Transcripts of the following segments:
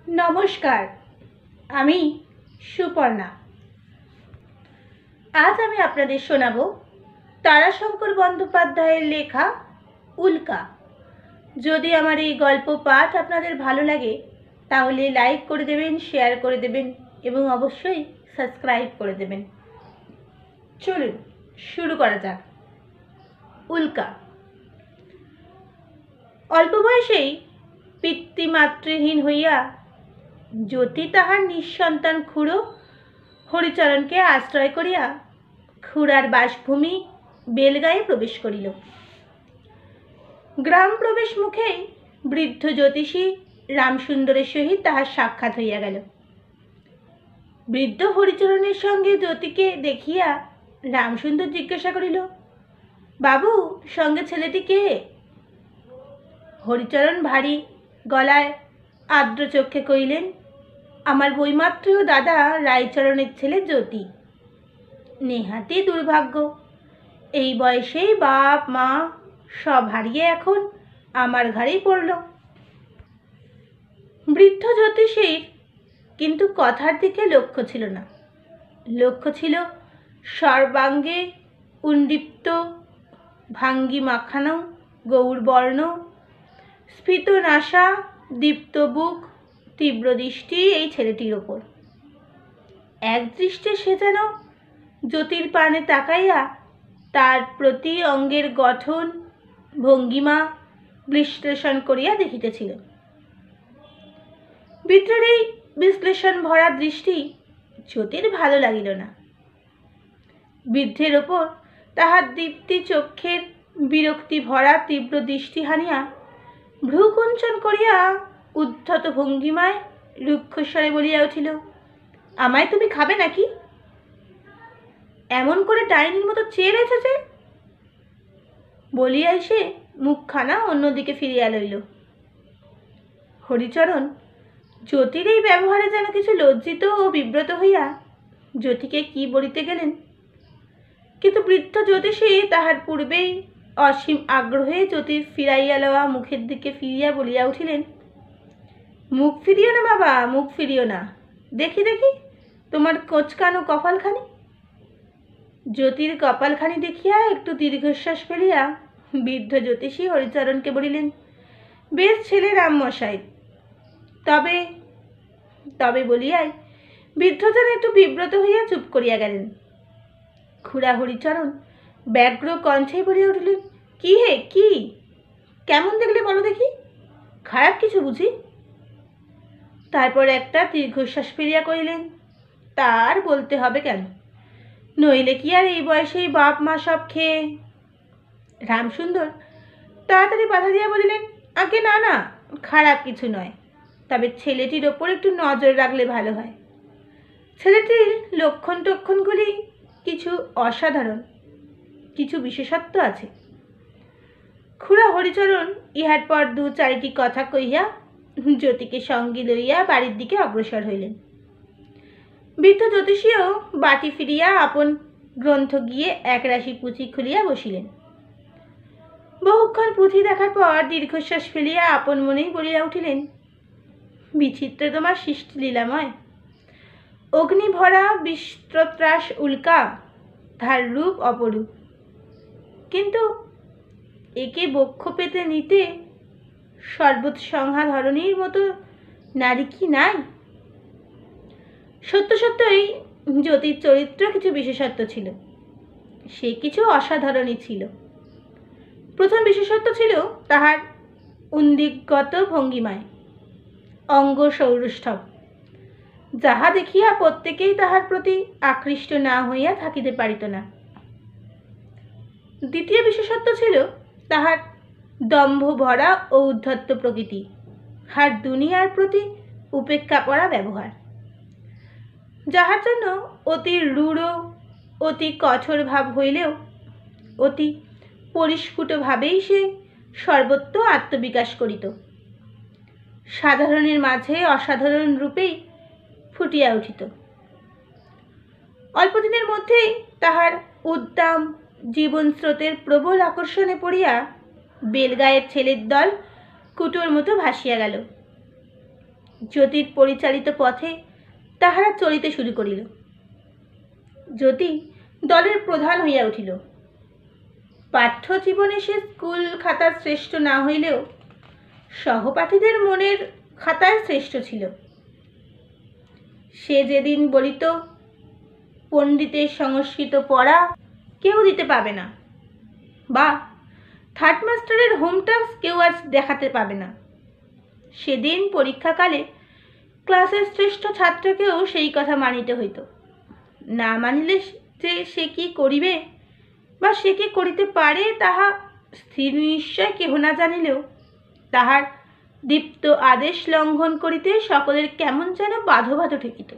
নমস্কার, আমি সুপর্ণা। আজ আমি আপনাদের শোনাব তারাশঙ্কর বন্দ্যোপাধ্যায়ের লেখা উল্কা। যদি আমার এই গল্প পাঠ আপনাদের ভালো লাগে তাহলে লাইক করে দেবেন, শেয়ার করে দেবেন এবং অবশ্যই সাবস্ক্রাইব করে দেবেন। চলুন শুরু করা যাক। উল্কা। অল্প বয়সেই পিতৃমাতৃহীন হইয়া জ্যোতি তাহার নিঃসন্তান খুড়ো হরিচরণকে আশ্রয় করিয়া খুড়ার বাসভূমি বেলগাঁয়ে প্রবেশ করিল। গ্রাম প্রবেশ মুখেই বৃদ্ধ জ্যোতিষী রামসুন্দরের সহিত তাহার সাক্ষাৎ হইয়া গেল। বৃদ্ধ হরিচরণের সঙ্গে জ্যোতিকে দেখিয়া রামসুন্দর জিজ্ঞাসা করিল, বাবু, সঙ্গে ছেলেটি কে? হরিচরণ ভারী গলায় আর্দ্র চক্ষে কহিলেন, আমার বৈমাত্রেয় দাদা রায়চরণের ছেলে জ্যোতি। নেহাতি দুর্ভাগ্য, এই বয়সেই বাপ মা সব হারিয়ে এখন আমার ঘাড়েই পড়ল। বৃদ্ধ জ্যোতিষীর কিন্তু কথার দিকে লক্ষ্য ছিল না। লক্ষ্য ছিল সর্বাঙ্গে উন্দীপ্ত ভাঙ্গি মাখানো গৌরবর্ণ, স্ফীত নাসা, দীপ্ত বুক, তীব্র দৃষ্টি এই ছেলেটির ওপর। এক দৃষ্টে সে যেন জ্যোতির পানে তাকাইয়া তার প্রতি অঙ্গের গঠন ভঙ্গিমা বিশ্লেষণ করিয়া দেখিতেছিল। বৃদ্ধের এই বিশ্লেষণ ভরা দৃষ্টি জ্যোতির ভালো লাগিল না। বৃদ্ধের ওপর তাহার দীপ্তি চক্ষের বিরক্তি ভরা তীব্র দৃষ্টি হানিয়া ভ্রুকুঞ্চন করিয়া উদ্ধত ভঙ্গিমায় রুক্ষস্বরে বলিয়া উঠিল, আমায় তুমি খাবে নাকি? এমন করে ডাইনির মতো চেয়ে রয়েছে যে? বলিয়াই সে মুখখানা অন্যদিকে ফিরিয়া লইল। হরিচরণ জ্যোতির এই ব্যবহারে যেন কিছু লজ্জিত ও বিব্রত হইয়া জ্যোতিকে কি বলিতে গেলেন, কিন্তু বৃদ্ধ জ্যোতিষী তাহার পূর্বেই অসীম আগ্রহে জ্যোতির ফিরাইয়া লওয়া মুখের দিকে ফিরিয়া বলিয়া উঠিলেন, মুখ ফিরিও না বাবা, মুখ ফিরিও না, দেখি দেখি তোমার কোচকানো কপালখানি। জ্যোতির কপালখানি দেখিয়া একটু দীর্ঘশ্বাস ফেলিয়া বৃদ্ধ জ্যোতিষী হরিচরণকে বলিলেন, বেশ ছেলে রামমশাই, তবে তবে বলিয়াই বৃদ্ধজন একটু বিব্রত হইয়া চুপ করিয়া গেলেন। খুড়া হরিচরণ ব্যগ্র কণ্ঠে বলিয়া উঠিলেন, কি হে, কি? কেমন দেখলে বলো দেখি, খারাপ কিছু বুঝি? তারপর একটা দীর্ঘশ্বাস ফিরিয়া কহিলেন, তার বলতে হবে কেন, নইলে কি আর এই বয়সেই বাপ মা সব খেয়ে। রামসুন্দর তাড়াতাড়ি বাধা দিয়া বলিলেন, আগে না না, খারাপ কিছু নয়, তবে ছেলেটির ওপর একটু নজর রাখলে ভালো হয়। ছেলেটির লক্ষণ টক্ষণগুলি কিছু অসাধারণ, কিছু বিশেষত্ব আছে। খুড়া হরিচরণ ইহার পর দু চারিটি কথা কইয়া জ্যোতিকে সঙ্গে লইয়া বাড়ির দিকে অগ্রসর হইলেন। বৃদ্ধ জ্যোতিষীও বাটি ফিরিয়া আপন গ্রন্থ গিয়ে একরাশি পুঁথি খুলিয়া বসিলেন। বহুক্ষণ পুঁথি দেখার পর দীর্ঘশ্বাস ফেলিয়া আপন মনেই বলিয়া উঠিলেন, বিচিত্র তোমার সৃষ্টি লীলাময়। অগ্নিভরা বিস্তৃত্রাস উল্কা, তার রূপ অপরূপ, কিন্তু একে বক্ষ পেতে নিতে সর্বসংহা ধরণীর মতো নারী কি নাই? সত্য সত্যই জ্যোতির চরিত্র কিছু বিশেষত্ব ছিল, সে কিছু অসাধারণই ছিল। প্রথম বিশেষত্ব ছিল তাহার উন্দিগত ভঙ্গিমায়, অঙ্গ সৌষ্ঠব, যাহা দেখিয়া প্রত্যেকেই তাহার প্রতি আকৃষ্ট না হইয়া থাকিতে পারিত না। দ্বিতীয় বিশেষত্ব ছিল তাহার দম্ভ ভরা ও উদ্ধত্ত প্রকৃতি, আর দুনিয়ার প্রতি উপেক্ষা করা ব্যবহার, যাহার জন্য অতি রূঢ় অতি কঠোর ভাব হইলেও অতি পরিস্ফুটভাবেই সে সর্বত্র আত্মবিকাশ করিত, সাধারণের মাঝে অসাধারণ রূপেই ফুটিয়া উঠিত। অল্পদিনের মধ্যেই তাহার উদ্দাম জীবন স্রোতের প্রবল আকর্ষণে পড়িয়া বেলগাঁয়ের ছেলের দল কুটোর মতো ভাসিয়া গেল। জ্যোতির পরিচালিত পথে তাহারা চলিতে শুরু করিল। জ্যোতি দলের প্রধান হইয়া উঠিল। পাঠ্য জীবনে সে স্কুল খাতার শ্রেষ্ঠ না হইলেও সহপাঠীদের মনের খাতায় শ্রেষ্ঠ ছিল। সে যেদিন বলিত পণ্ডিতের সংস্কৃত পড়া কেউ দিতে পাবে না, বা থার্ড মাস্টারের হোম টাস্ক কেউ আজ দেখাতে পাবে না, সেদিন পরীক্ষাকালে ক্লাসের শ্রেষ্ঠ ছাত্রকেও সেই কথা মানিতে হইত। না মানিলে যে সে কি করিবে বা সে কি করিতে পারে তাহা স্থির নিশ্চয় কেহ না জানিলেও তাহার দীপ্ত আদেশ লঙ্ঘন করিতে সকলের কেমন যেন বাধো বাধো ঠেকিত।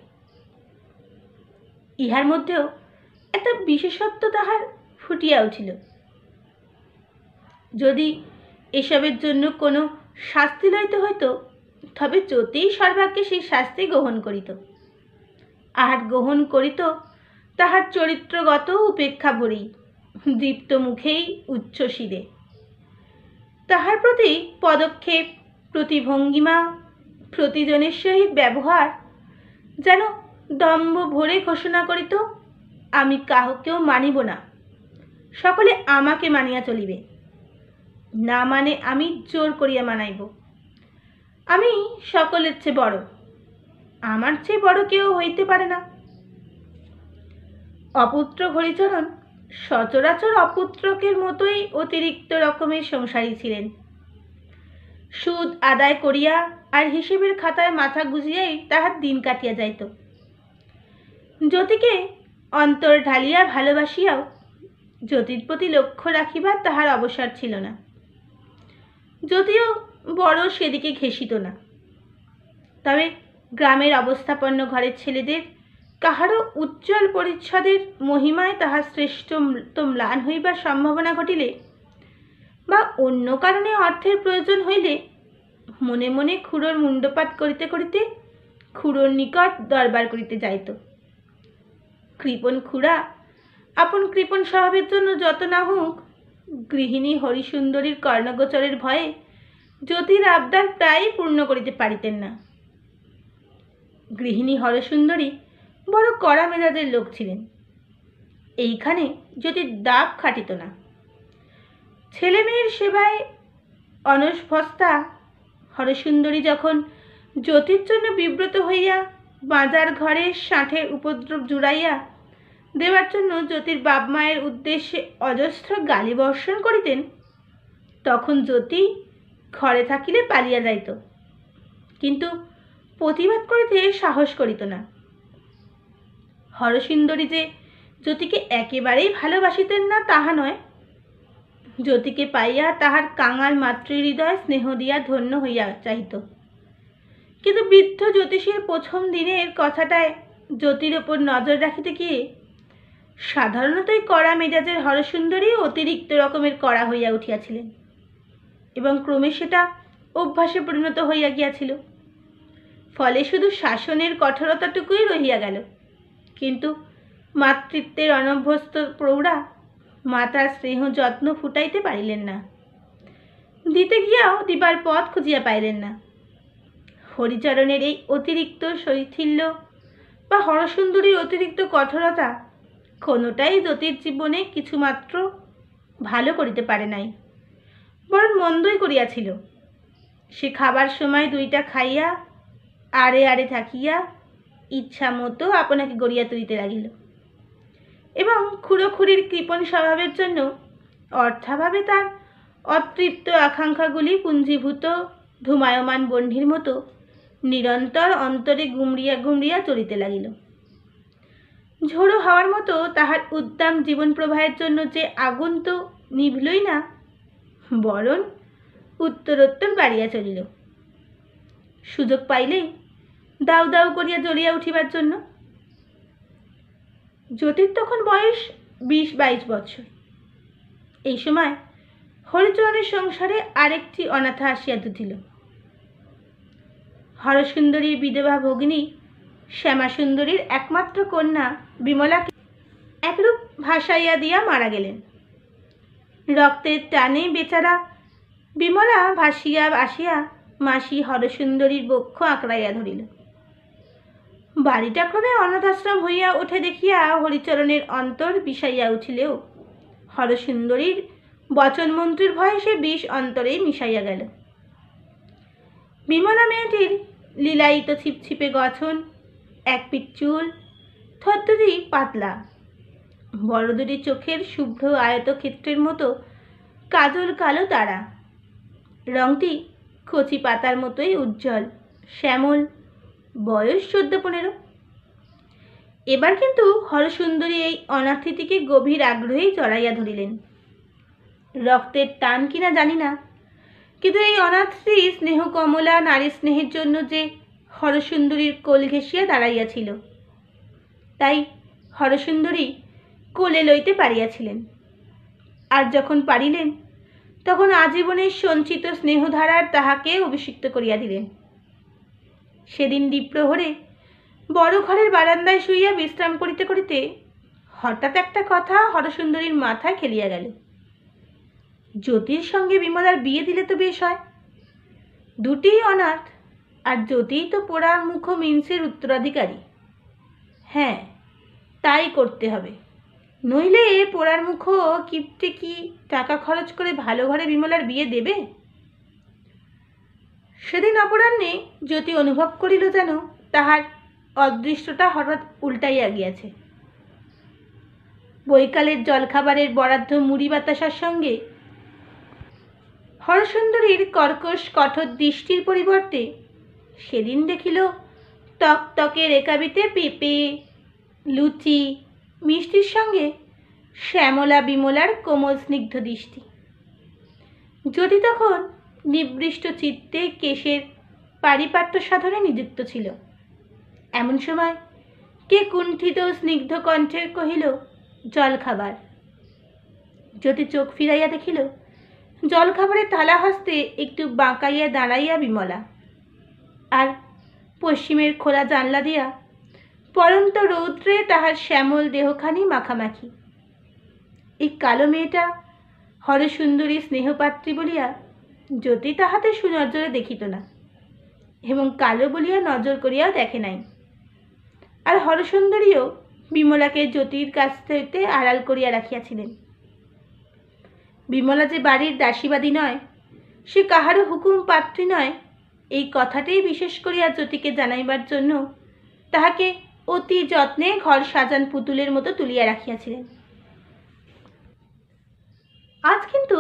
ইহার মধ্যেও একটা বিশেষত্ব তাহার ফুটিয়া উঠিল। যদি এসবের জন্য কোনো শাস্তি লইতে হইত, তবে জ্যোতিই সর্বাগ্যে সেই শাস্তি গ্রহণ করিত। আর গ্রহণ করিত তাহার চরিত্রগত উপেক্ষা ভরেই, দীপ্ত মুখেই, উচ্চশিরে। তাহার প্রতি পদক্ষেপ, প্রতিভঙ্গিমা, প্রতিজনের সহিত ব্যবহার যেন দম্ভ ভরে ঘোষণা করিত, আমি কাহকেও মানিব না, সকলে আমাকে মানিয়া চলিবে, না মানে আমি জোর করিয়া মানাইব। আমি সকলের চেয়ে বড়, আমার চেয়ে বড় কেউ হইতে পারে না। অপুত্র হরিচরণ সচরাচর অপুত্রকের মতোই অতিরিক্ত রকমের সংসারী ছিলেন। সুদ আদায় করিয়া আর হিসেবের খাতায় মাথা গুজিয়াই তাহার দিন কাটিয়া যাইত। জ্যোতিকে অন্তর ঢালিয়া ভালোবাসিয়াও জ্যোতির প্রতি লক্ষ্য রাখিবার তাহার অবসর ছিল না। যদিও বড় সেদিকে ঘেঁষিত না, তবে গ্রামের অবস্থাপন্ন ঘরের ছেলেদের কাহারও উজ্জ্বল পরিচ্ছদের মহিমায় তাহার শ্রেষ্ঠ ম্লান হইবার সম্ভাবনা ঘটিলে বা অন্য কারণে অর্থের প্রয়োজন হইলে মনে মনে খুড়োর মুণ্ডপাত করিতে করিতে খুড়োর নিকট দরবার করিতে যাইত। কৃপণ খুড়া আপন কৃপণ স্বভাবের জন্য যত না হোক গৃহিণী হরিসুন্দরীর কর্ণগোচরের ভয়ে জ্যোতির আবদার প্রায়ই পূর্ণ করিতে পারিতেন না। গৃহিণী হরসুন্দরী বড় কড়া মেজাজের লোক ছিলেন। এইখানে জ্যোতির দাব খাটিত না। ছেলে মেয়ের সেবায় অনভ্যস্তা হরসুন্দরী যখন জ্যোতির জন্য বিব্রত হইয়া বাজার ঘরে ষাঁঠের উপদ্রব জুড়াইয়া দেওয়ার জন্য জ্যোতির বাপ মায়ের উদ্দেশ্যে অজস্র গালি বর্ষণ করিতেন, তখন জ্যোতি ঘরে থাকিলে পালিয়া যাইত, কিন্তু প্রতিবাদ করিতে সাহস করিত না। হরসুন্দরী যে জ্যোতিকে একেবারেই ভালোবাসিতেন না তাহা নয়, জ্যোতিকে পাইয়া তাহার কাঙাল মাতৃহৃদয় স্নেহ দিয়া ধন্য হইয়া চাহিত। কিন্তু বৃদ্ধ জ্যোতিষীর প্রথম দিনের কথাটায় জ্যোতির ওপর নজর রাখিতে গিয়ে সাধারণতই কড়া মেজাজের হরসুন্দরী অতিরিক্ত রকমের কড়া হইয়া উঠিয়াছিলেন এবং ক্রমে সেটা অভ্যাসে পরিণত হইয়া গিয়াছিল। ফলে শুধু শাসনের কঠোরতাটুকুই রহিয়া গেল, কিন্তু মাতৃত্বের অনভ্যস্ত প্রৌঢ়া মাতার স্নেহ যত্ন ফুটাইতে পারিলেন না, দিতে গিয়াও দিবার পথ খুঁজিয়া পাইলেন না। হরিচরণের এই অতিরিক্ত শৈথিল্য বা হরসুন্দরীর অতিরিক্ত কঠোরতা কোনোটাই জ্যোতির জীবনে কিছুমাত্র ভালো করিতে পারে নাই, বরং মন্দই করিয়াছিল। সে খাবার সময় দুইটা খাইয়া আড়ে আড়ে থাকিয়া ইচ্ছা মতো আপনাকে গড়িয়া তুলিতে লাগিল এবং খুড়োখুড়ির কৃপণ স্বভাবের জন্য অর্থাভাবে তার অতৃপ্ত আকাঙ্ক্ষাগুলি পুঞ্জীভূত ধূমায়মান বহ্নির মতো নিরন্তর অন্তরে গুমড়িয়া গুমড়িয়া চলিতে লাগিল। ঝোড়ো হাওয়ার মতো তাহার উদ্দাম জীবন প্রবাহের জন্য যে আগুন তো নিভলই না, বরং উত্তরোত্তর বাড়িয়া চলিল, সুযোগ পাইলেই দাউ দাউ করিয়া জ্বলিয়া উঠিবার জন্য। জ্যোতির তখন বয়স 20-22 বছর। এই সময় হরিচরণের সংসারে আরেকটি অনাথা আসিয়া জুটিল। হরসুন্দরীর বিধবা ভগিনী শ্যামাসুন্দরীর একমাত্র কন্যা বিমলাকে একরূপ ভাসাইয়া দিয়া মারা গেলেন। রক্তের টানে বেচারা বিমলা ভাসিয়া আসিয়া মাসি হরসুন্দরীর বক্ষ আঁকড়াইয়া ধরিল। বাড়িটা ক্রমে অনাথাশ্রম হইয়া ওঠে দেখিয়া হরিচরণের অন্তর বিষাইয়া উঠিলেও হরসুন্দরীর বচনমন্ত্রীর ভয়ে সে বিষ অন্তরেই মিশাইয়া গেল। বিমলা মেয়েটির লীলায়িত ছিপছিপে গঠন, এক পিঠ চুল, থরথরি পাতলা, বড় দুটি চোখের শুভ্র আয়তক্ষেত্রের মতো কাজল কালো তারা, রংটি কচি পাতার মতোই উজ্জ্বল শ্যামল, বয়স 14-15। এবার কিন্তু হরসুন্দরী এই অনাথিটিকে গভীর আগ্রহেই জড়াইয়া ধরিলেন। রক্তের টান কিনা জানি না, কিন্তু এই অনাথটি স্নেহ কমলা নারী স্নেহের জন্য যে হরসুন্দরীর কোল ঘেঁষিয়া দাঁড়াইয়াছিল, তাই হরসুন্দরী কোলে লইতে পারিয়াছিলেন। আর যখন পারিলেন তখন আজীবনের সঞ্চিত স্নেহধারার তাহাকে অভিষিক্ত করিয়া দিলেন। সেদিন দ্বিপ্রহরে বড় ঘরের বারান্দায় শুইয়া বিশ্রাম করিতে করিতে হঠাৎ একটা কথা হরসুন্দরীর মাথায় খেলিয়া গেল। জ্যোতির সঙ্গে বিমলার বিয়ে দিলে তো বেশ হয়। দুটিই অনাথ, আর জ্যোতিই তো পোড়া মুখ মিন্সের উত্তরাধিকারী। হ্যাঁ, তাই করতে হবে, নইলে পোড়ার মুখ কিপটে কি টাকা খরচ করে ভালো ঘরে বিমলার বিয়ে দেবে? সেদিন অপরাহ্নে জ্যোতি অনুভব করিল যেন তাহার অদৃষ্টটা হঠাৎ উল্টাইয়া গিয়াছে। বৈকালের জলখাবারের বরাদ্দ মুড়ি বাতাসার সঙ্গে হরসুন্দরীর কর্কশ কঠোর দৃষ্টির পরিবর্তে সেদিন দেখিল তকতকে রেকাবিতে পেঁপে, লুচি, মিষ্টির সঙ্গে শ্যামলা বিমলার কোমল স্নিগ্ধ দৃষ্টি। জ্যোতি তখন নিবৃষ্ট চিত্তে কেশের পারিপাট্য সাধনে নিযুক্ত ছিল। এমন সময় কে কুণ্ঠিত স্নিগ্ধ কণ্ঠে কহিল, জলখাবার। জ্যোতি চোখ ফিরাইয়া দেখিল জলখাবারের থালা হস্তে একটু বাঁকাইয়া দাঁড়াইয়া বিমলা, আর পশ্চিমের খোলা জানলা দিয়া পরন্ত রৌদ্রে তাহার শ্যামল দেহখানি মাখামাখি। এই কালো মেয়েটা হরসুন্দরী স্নেহপাত্রী বলিয়া জ্যোতি তাহাতে সুনজরে দেখিত না, এবং কালো বলিয়া নজর করিয়াও দেখে নাই। আর হরসুন্দরীও বিমলাকে জ্যোতির কাছ হইতে আড়াল করিয়া রাখিয়াছিলেন। বিমলা যে বাড়ির দাসীবাদী নয়, সে কাহারও হুকুম পাত্রী নয়, এই কথাটাই বিশেষ করিয়া জ্যোতিকে জানাইবার জন্য তাহাকে অতি যত্নে ঘর সাজান পুতুলের মতো তুলিয়া রাখিয়াছিলেন। আজ কিন্তু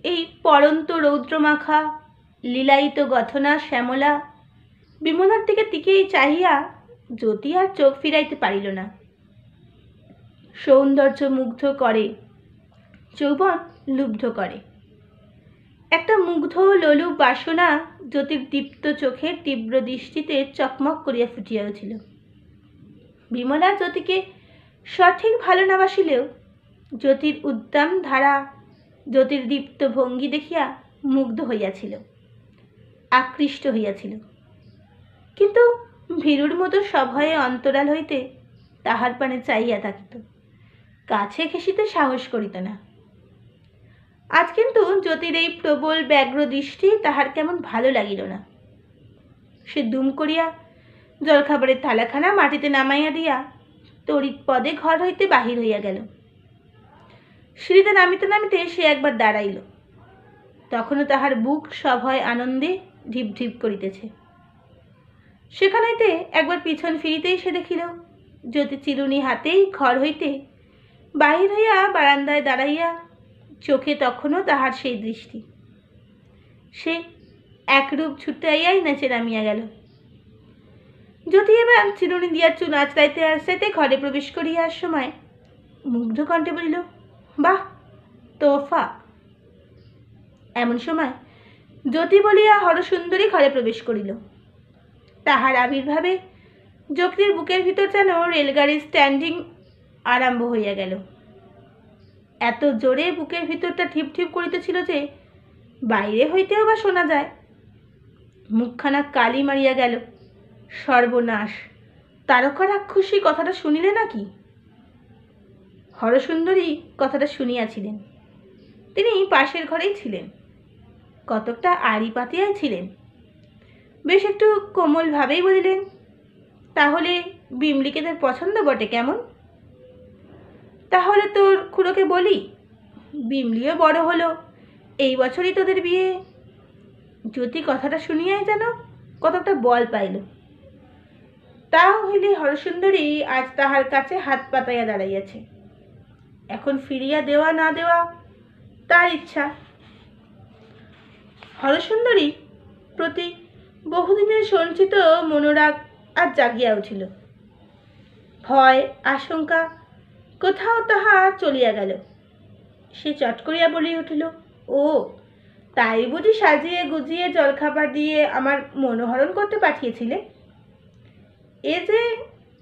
এই পরন্ত রৌদ্রমাখা লীলায়িত গথনা শ্যামলা বিমলার দিকে টিকেই চাহিয়া জ্যোতি আর চোখ ফিরাইতে পারিল না। সৌন্দর্য মুগ্ধ করে, যৌবন লুব্ধ করে। একটা মুগ্ধ লোলুপ বাসনা জ্যোতির দীপ্ত চোখের তীব্র দৃষ্টিতে চকমক করিয়া ফুটিয়া উঠিল। বিমলা জ্যোতিকে সঠিক ভালো না বাসিলেও জ্যোতির উদ্দাম ধারা, জ্যোতির দীপ্ত ভঙ্গি দেখিয়া মুগ্ধ হইয়াছিল, আকৃষ্ট হইয়াছিল। কিন্তু ভীরুর মতো সভয়ে অন্তরাল হইতে তাহার পানে চাইয়া থাকিত, কাছে ঘেঁষিতে সাহস করিত না। আজ কিন্তু জ্যোতির এই প্রবল ব্যগ্র দৃষ্টি তাহার কেমন ভালো লাগিল না। সে দুম করিয়া জলখাবারের থালাখানা মাটিতে নামাইয়া দিয়া তড়িৎ পদে ঘর হইতে বাহির হইয়া গেল। সিঁড়িতে নামিতে নামিতে সে একবার দাঁড়াইল। তখনও তাহার বুক সভয় আনন্দে ঢিপ ঢিপ করিতেছে। সেখানেতে একবার পিছন ফিরিতেই সে দেখিল জ্যোতি চিরুনি হাতেই ঘর হইতে বাহির হইয়া বারান্দায় দাঁড়াইয়া, চোখে তখনও তাহার সেই দৃষ্টি। সে একরূপ ছুটাইয়াই নেচে নামিয়া গেল। জ্যোতি এবার চিরুনি দিয়া চুল আঁচড়াইতে আঁচড়াইতে ঘরে প্রবেশ করিয়ার সময় মুগ্ধ কণ্ঠে বলিল, বাহ, তোফা। এমন সময় জ্যোতি বলিয়া হরসুন্দরী ঘরে প্রবেশ করিল। তাহার আবির্ভাবে জ্যোতির বুকের ভিতর যেন রেলগাড়ির স্ট্যান্ডিং আরম্ভ হইয়া গেল। এত জোরে বুকের ভিতরটা ঠিপ ঠিপ করিতেছিল যে বাইরে হইতেও বা শোনা যায়। মুখখানা কালি মারিয়া গেল। সর্বনাশ, তারকা রাক্ষসী কথাটা শুনিলে নাকি? হরসুন্দরী কথাটা শুনিয়াছিলেন। তিনি পাশের ঘরেই ছিলেন, কতকটা আড়ি পাতিয়াই ছিলেন। বেশ একটু কোমলভাবেই বলিলেন, তাহলে বিমলিকে তোর পছন্দ বটে কেমন? তাহলে তোর খুড়োকে বলি, বিমলিও বড় হলো, এই বছরই তোদের বিয়ে। জ্যোতি কথাটা শুনিয়াই যেন কতটা বল পাইল। তা হইলে হরসুন্দরী আজ তাহার কাছে হাত পাতাইয়া দাঁড়াইয়াছে। এখন ফিরিয়া দেওয়া না দেওয়া তার ইচ্ছা। হরসুন্দরী প্রতি বহুদিনের সঞ্চিত মনোরাগ আজ জাগিয়া উঠিল। ভয় আশঙ্কা কোথাও তাহা চলিয়া গেল। সে চট করিয়া বলিয়া উঠিল, ও তাই বুঝি সাজিয়ে গুজিয়ে জলখাবার দিয়ে আমার মনোহরণ করতে পাঠিয়েছিলে? এ যে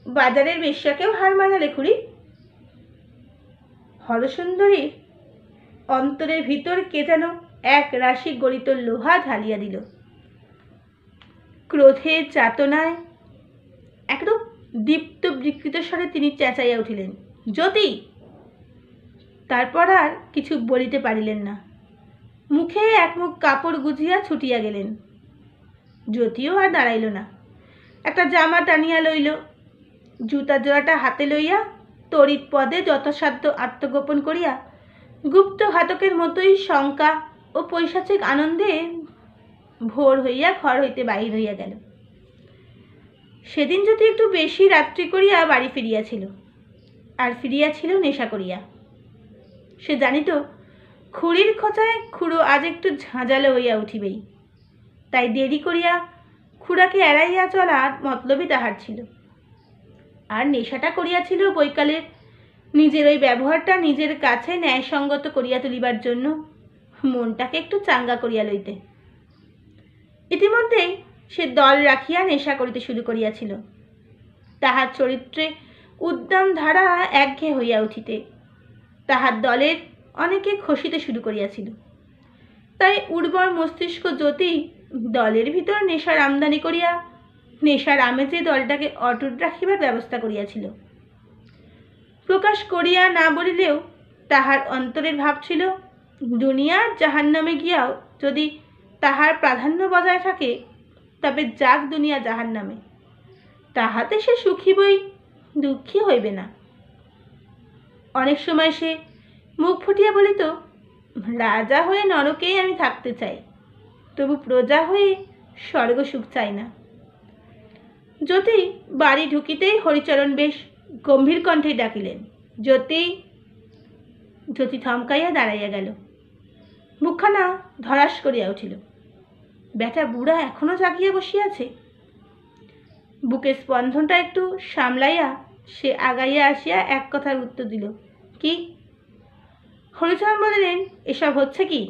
বাজারের বেশ্যাকেও হার মানালে খুড়ি। হরসুন্দরীর অন্তরের ভিতর কে যেন এক রাশি গলিত লোহা ঢালিয়া দিল। ক্রোধের যাতনায় একদম দীপ্ত বিকৃত স্বরে তিনি চেঁচাইয়া উঠিলেন, জ্যোতি! তারপর আর কিছু বলিতে পারিলেন না। মুখে এক মুখ কাপড় গুজিয়া ছুটিয়া গেলেন। জ্যোতিও আর দাঁড়াইল না। একটা জামা টানিয়া লইল, জুতা জোড়াটা হাতে লইয়া তড়িৎ পদে যথাসাধ্য আত্মগোপন করিয়া গুপ্ত ঘাতকের মতোই শঙ্কা ও পৈশাচিক আনন্দে ভোর হইয়া ঘর হইতে বাহির হইয়া গেল। সেদিন যদি একটু বেশি রাত্রি করিয়া বাড়ি ফিরিয়াছিল, আর ফিরিয়াছিল নেশা করিয়া। সে জানিত খুড়ির খোঁচায় খুড়ো আজ একটু ঝাঁঝালো হইয়া উঠিবেই, তাই দেরি করিয়া খুড়াকে এড়াইয়া চলার মতলবই তাহার ছিল। আর নেশাটা করিয়াছিল বৈকালের নিজের ওই ব্যবহারটা নিজের কাছে ন্যায়সঙ্গত করিয়া তুলিবার জন্য, মনটাকে একটু চাঙ্গা করিয়া লইতে। ইতিমধ্যেই সে দল রাখিয়া নেশা করিতে শুরু করিয়াছিল। তাহার চরিত্রে উদ্দাম ধারা একঘেয়ে হইয়া উঠিতে তাহার দলের অনেকে খসিতে শুরু করিয়াছিল। তাই উর্বর মস্তিষ্ক জ্যোতি দলের ভিতর নেশার আমদানি করিয়া নেশার আমেজে দলটাকে অটুট রাখিবার ব্যবস্থা করিয়াছিল। প্রকাশ করিয়া না বলিলেও তাহার অন্তরের ভাব ছিল, দুনিয়ার জাহান্নামে গিয়াও যদি তাহার প্রাধান্য বজায় থাকে, তবে যাক দুনিয়া জাহান্নামে, তাহাতে সে সুখী বই, দুঃখী হইবে না। অনেক সময় সে মুখ ফুটিয়া বলিত, রাজা হয়ে নরকেই আমি থাকতে চাই, তবু প্রজা হয়ে স্বর্গ সুখ চাই না। জ্যোতি বাড়ি ঢুকিতেই হরিচরণ বেশ গম্ভীর কণ্ঠে ডাকিলেন, জ্যোতি! জ্যোতি থমকাইয়া দাঁড়াইয়া গেল। মুখখানা ধরাস করিয়া উঠিল। বেটা বুড়া এখনো জাগিয়া বসিয়াছে। বুকের স্পন্দনটা একটু সামলাইয়া সে আগাইয়া আসিয়া এক কথার উত্তর দিল, কি? হরিচরণ বলিলেন, এসব হচ্ছে কি?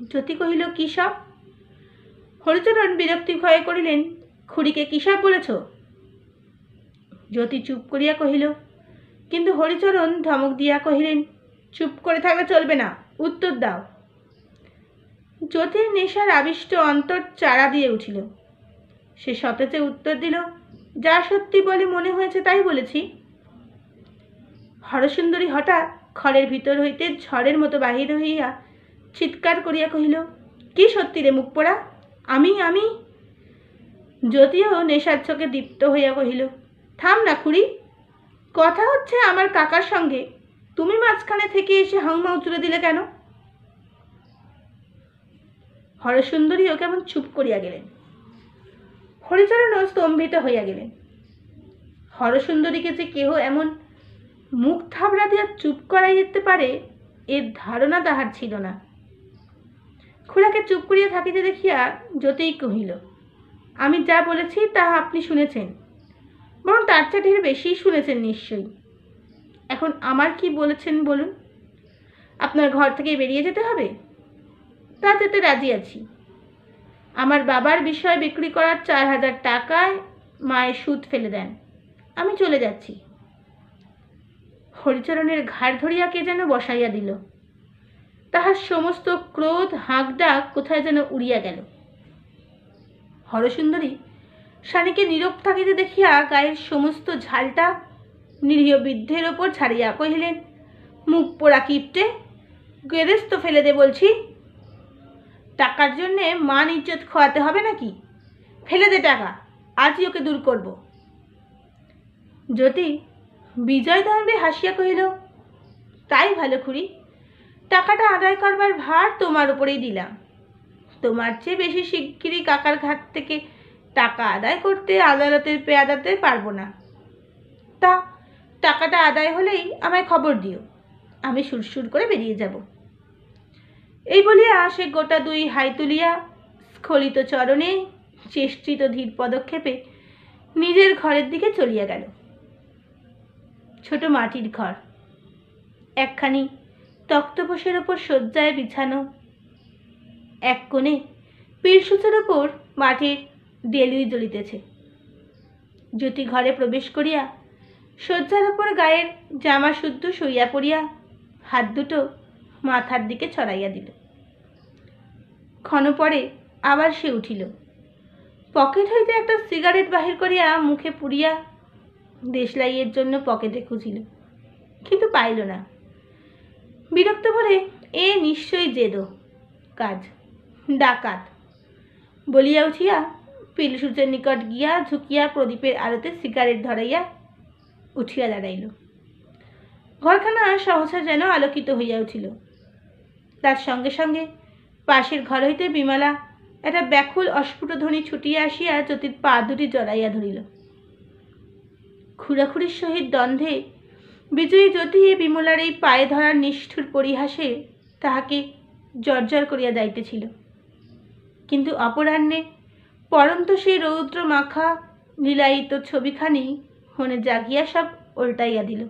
জ্যোতি কহিল, কি সব? হরিচরণ বিরক্তি ভয়ে করিলেন, খুড়িকে কি সব বলেছ? জ্যোতি চুপ করিয়া কহিল, কিন্তু হরিচরণ ধমক দিয়া কহিলেন, চুপ করে থাকলে চলবে না, উত্তর দাও। জ্যোতির নেশার আবিষ্ট অন্তর চারা দিয়ে উঠিল। সে সতেজে উত্তর দিল, যা সত্যি বলে মনে হয়েছে তাই বলেছি। হরসুন্দরী হঠাৎ ঘরের ভিতর হইতে ঝড়ের মতো বাহির হইয়া চিৎকার করিয়া কহিল, কি সত্যি রে মুখ পোড়া? আমি আমি জ্যোতিও নেশার চোখে দীপ্ত হইয়া কহিল, থাম না খুড়ি, কথা হচ্ছে আমার কাকার সঙ্গে, তুমি মাঝখানে থেকে এসে হাউমাউ তুলে দিলে কেন? হরসুন্দরীও কেমন চুপ করিয়া গেলেন। হরিচরণও স্তম্ভিত হইয়া গেলেন। হরসুন্দরীকে যে কেহ এমন মুখ থাবড়া দিয়া চুপ করাই যেতে পারে, এর ধারণা তাহার ছিল না। খুড়াকে চুপ করিয়া থাকিতে দেখিয়া জ্যোতিই কহিল, আমি যা বলেছি তা আপনি শুনেছেন, বরং তার চেয়ে ঢের বেশিই শুনেছেন নিশ্চয়ই। এখন আমার কি বলেছেন বলুন? আপনার ঘর থেকে বেরিয়ে যেতে হবে? তা যেতে রাজি আছি। আমার বাবার বিষয় বিক্রি করার 4,000 টাকায় মায়ের সুদ ফেলে দেন, আমি চলে যাচ্ছি। হরিচরণের ঘাড় ধরিয়া কে যেন বসাইয়া দিল। তাহার সমস্ত ক্রোধ হাঁক ডাক কোথায় যেন উড়িয়া গেল। হরসুন্দরী স্বামীকে নীরব থাকিতে দেখিয়া গায়ের সমস্ত ঝালটা নিরীহ বৃদ্ধের ওপর ছাড়িয়া কহিলেন, মুখ পোড়া কিপটে, গেরেস্ত ফেলে দে বলছি। টাকার জন্যে মান ইজ্জত খোয়াতে হবে নাকি? ফেলে দে টাকা, আজই ওকে দূর করব। জ্যোতি বিজয় ধরবে হাসিয়া কহিল, তাই ভালো খুড়ি, টাকাটা আদায় করবার ভার তোমার উপরেই দিলাম। তোমার চেয়ে বেশি শিগগিরই কাকার ঘাট থেকে টাকা আদায় করতে আদালতের পেয়াদাতে পারবো না। তা টাকাটা আদায় হলেই আমায় খবর দিও, আমি সুরসুর করে বেরিয়ে যাব। এই বলিয়া সে গোটা দুই হাই তুলিয়া স্খলিত চরণে চেষ্টিত ধীর পদক্ষেপে নিজের ঘরের দিকে চলিয়া গেল। ছোট মাটির ঘর, একখানি তক্তপোষের ওপর শয্যায় বিছানো, এক কোণে পীরসূচের ওপর মাটির ডেলুই জ্বলিতেছে। জ্যোতি ঘরে প্রবেশ করিয়া শয্যার ওপর গায়ের জামা শুদ্ধ শুইয়া পড়িয়া হাত দুটো মাথার দিকে ছড়াইয়া দিল। ক্ষণ পরে আবার সে উঠিল, পকেট হইতে একটা সিগারেট বাহির করিয়া মুখে পুড়িয়া দেশলাইয়ের জন্য পকেটে খুঁজিল, কিন্তু পাইল না। বিরক্ত ভরে এ নিশ্চয়ই জেদো কাজ, ডাকাত বলিয়া উঠিয়া পীরসূচের নিকট গিয়া ঝুঁকিয়া প্রদীপের আলোতে সিগারেট ধরাইয়া উঠিয়া দাঁড়াইল। ঘরখানা সহসা যেন আলোকিত হইয়া উঠিল। তার সঙ্গে সঙ্গে পাশের ঘর হইতে বিমলা একটা ব্যাকুল অস্ফুট ধ্বনি ছুটিয়া আসিয়া জ্যোতির পা দুটি জড়াইয়া ধরিল। খুড়াখুড়ির সহিত দ্বন্দ্বে বিজয়ী জ্যোতি বিমলার এই পায়ে ধরার নিষ্ঠুর পরিহাসে তাহাকে জর্জর করিয়া যাইতেছিল, কিন্তু অপরাহ্নে পরন্ত সেই রৌদ্র মাখা লীলায়িত ছবিখানি মনে জাগিয়া সব উল্টাইয়া দিল।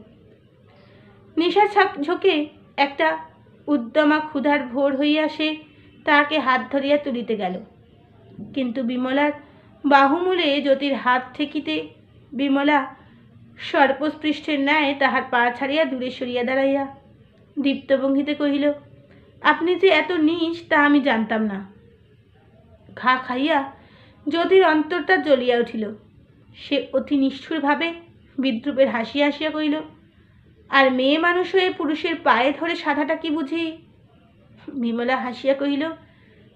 নিশা ঝোঁকে একটা উদ্যমা ক্ষুধার ভোর হইয়া সে তাহাকে হাত ধরিয়া তুলিতে গেল, কিন্তু বিমলার বাহুমূলে জ্যোতির হাত ঠেকিতে বিমলা সর্পস্পৃষ্টের ন্যায় তাহার পা ছাড়িয়া দূরে সরিয়া দাঁড়াইয়া দীপ্তভঙ্গিতে কহিল, আপনি যে এত নীচ তা আমি জানতাম না। ঘা খাইয়া জ্যোতির অন্তরটা জ্বলিয়া উঠিল। সে অতি নিষ্ঠুরভাবে বিদ্রুপের হাসিয়া হাসিয়া কহিল, আর মেয়ে মানুষ হয়ে পুরুষের পায়ে ধরে সাধাটা কি বুঝি? বিমলা হাসিয়া কহিল,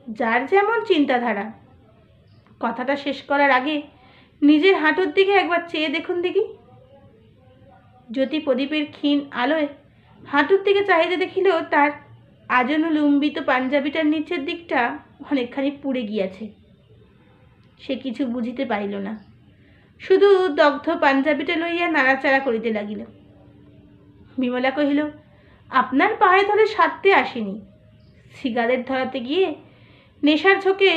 যার যেমন চিন্তাধারা। কথাটা শেষ করার আগে নিজের হাঁটুর দিকে একবার চেয়ে দেখুন দেখি। জ্যোতি প্রদীপের ক্ষীণ আলোয় হাঁটুর দিকে চাহিদা দেখিল তার আজনুলম্বিত পাঞ্জাবিটার নিচের দিকটা অনেকখানি পুড়ে গিয়াছে। সে কিছু বুঝিতে পারিল না, শুধু দগ্ধ পাঞ্জাবিটা লইয়া নাড়াচাড়া করিতে লাগিল। বিমলা কহিল, আপনার পায়ে ধরে সারতে আসেনি, সিগারেট ধরাতে গিয়ে নেশার ঝোঁকে।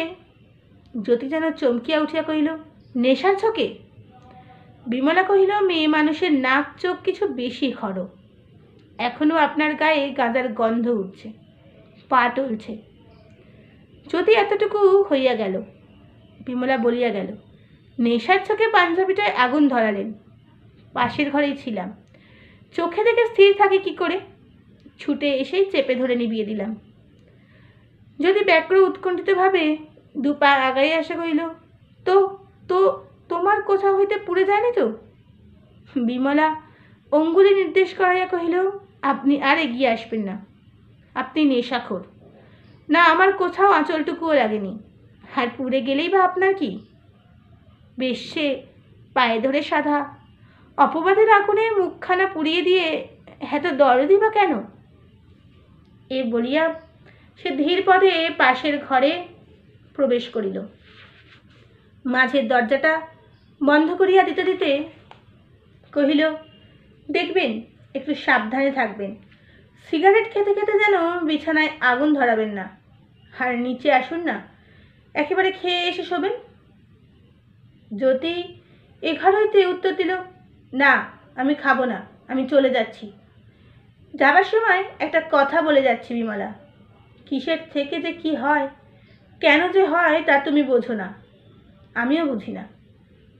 জ্যোতি যেন চমকিয়া উঠিয়া কহিল, নেশার ঝোঁকে? বিমলা কহিল, মেয়ে মানুষের নাক চোখ কিছু বেশি খড়, এখনও আপনার গায়ে গাঁজার গন্ধ উঠছে, পা টলছে। যদি এতটুকু হইয়া গেল, বিমলা বলিয়া গেল, নেশার চোখে পাঞ্জাবিটায় আগুন ধরালেন, পাশের ঘরেই ছিলাম, চোখে দেখে স্থির থাকে কি করে? ছুটে এসেই চেপে ধরে নিভিয়ে দিলাম। যদি ব্যাক্র উৎকণ্ঠিতভাবে দু পা আগাই আসা কহিল, তো তো তোমার কোথাও হইতে পুড়ে যায়নি তো? বিমলা অঙ্গুলি নির্দেশ করাইয়া কহিল, আপনি আর এগিয়ে আসবেন না, আপনি নেশাখোর। না, আমার কোথাও আঁচলটুকুও লাগেনি, আর পুড়ে গেলেই বা আপনার কি? বেশ, সে পায়ে ধরে সাধা, অপবাদের আগুনে মুখখানা পুড়িয়ে দিয়ে এত দরদি বা কেন? এ বলিয়া সে ধীর পদে পাশের ঘরে প্রবেশ করিল। মাঝের দরজাটা বন্ধ করিয়া দিতে দিতে কহিল, দেখবেন একটু সাবধানে থাকবেন, সিগারেট খেতে খেতে যেন বিছানায় আগুন ধরাবেন না, আর নিচে আসুন না, একেবারে খেয়ে এসে শোবেন। জ্যোতি এ ঘর হইতে উত্তর দিল, না, আমি খাবো না, আমি চলে যাচ্ছি। যাবার সময় একটা কথা বলে যাচ্ছি বিমলা, কিসের থেকে যে কি হয়, কেন যে হয় তা তুমি বোঝো না, আমিও বুঝি না,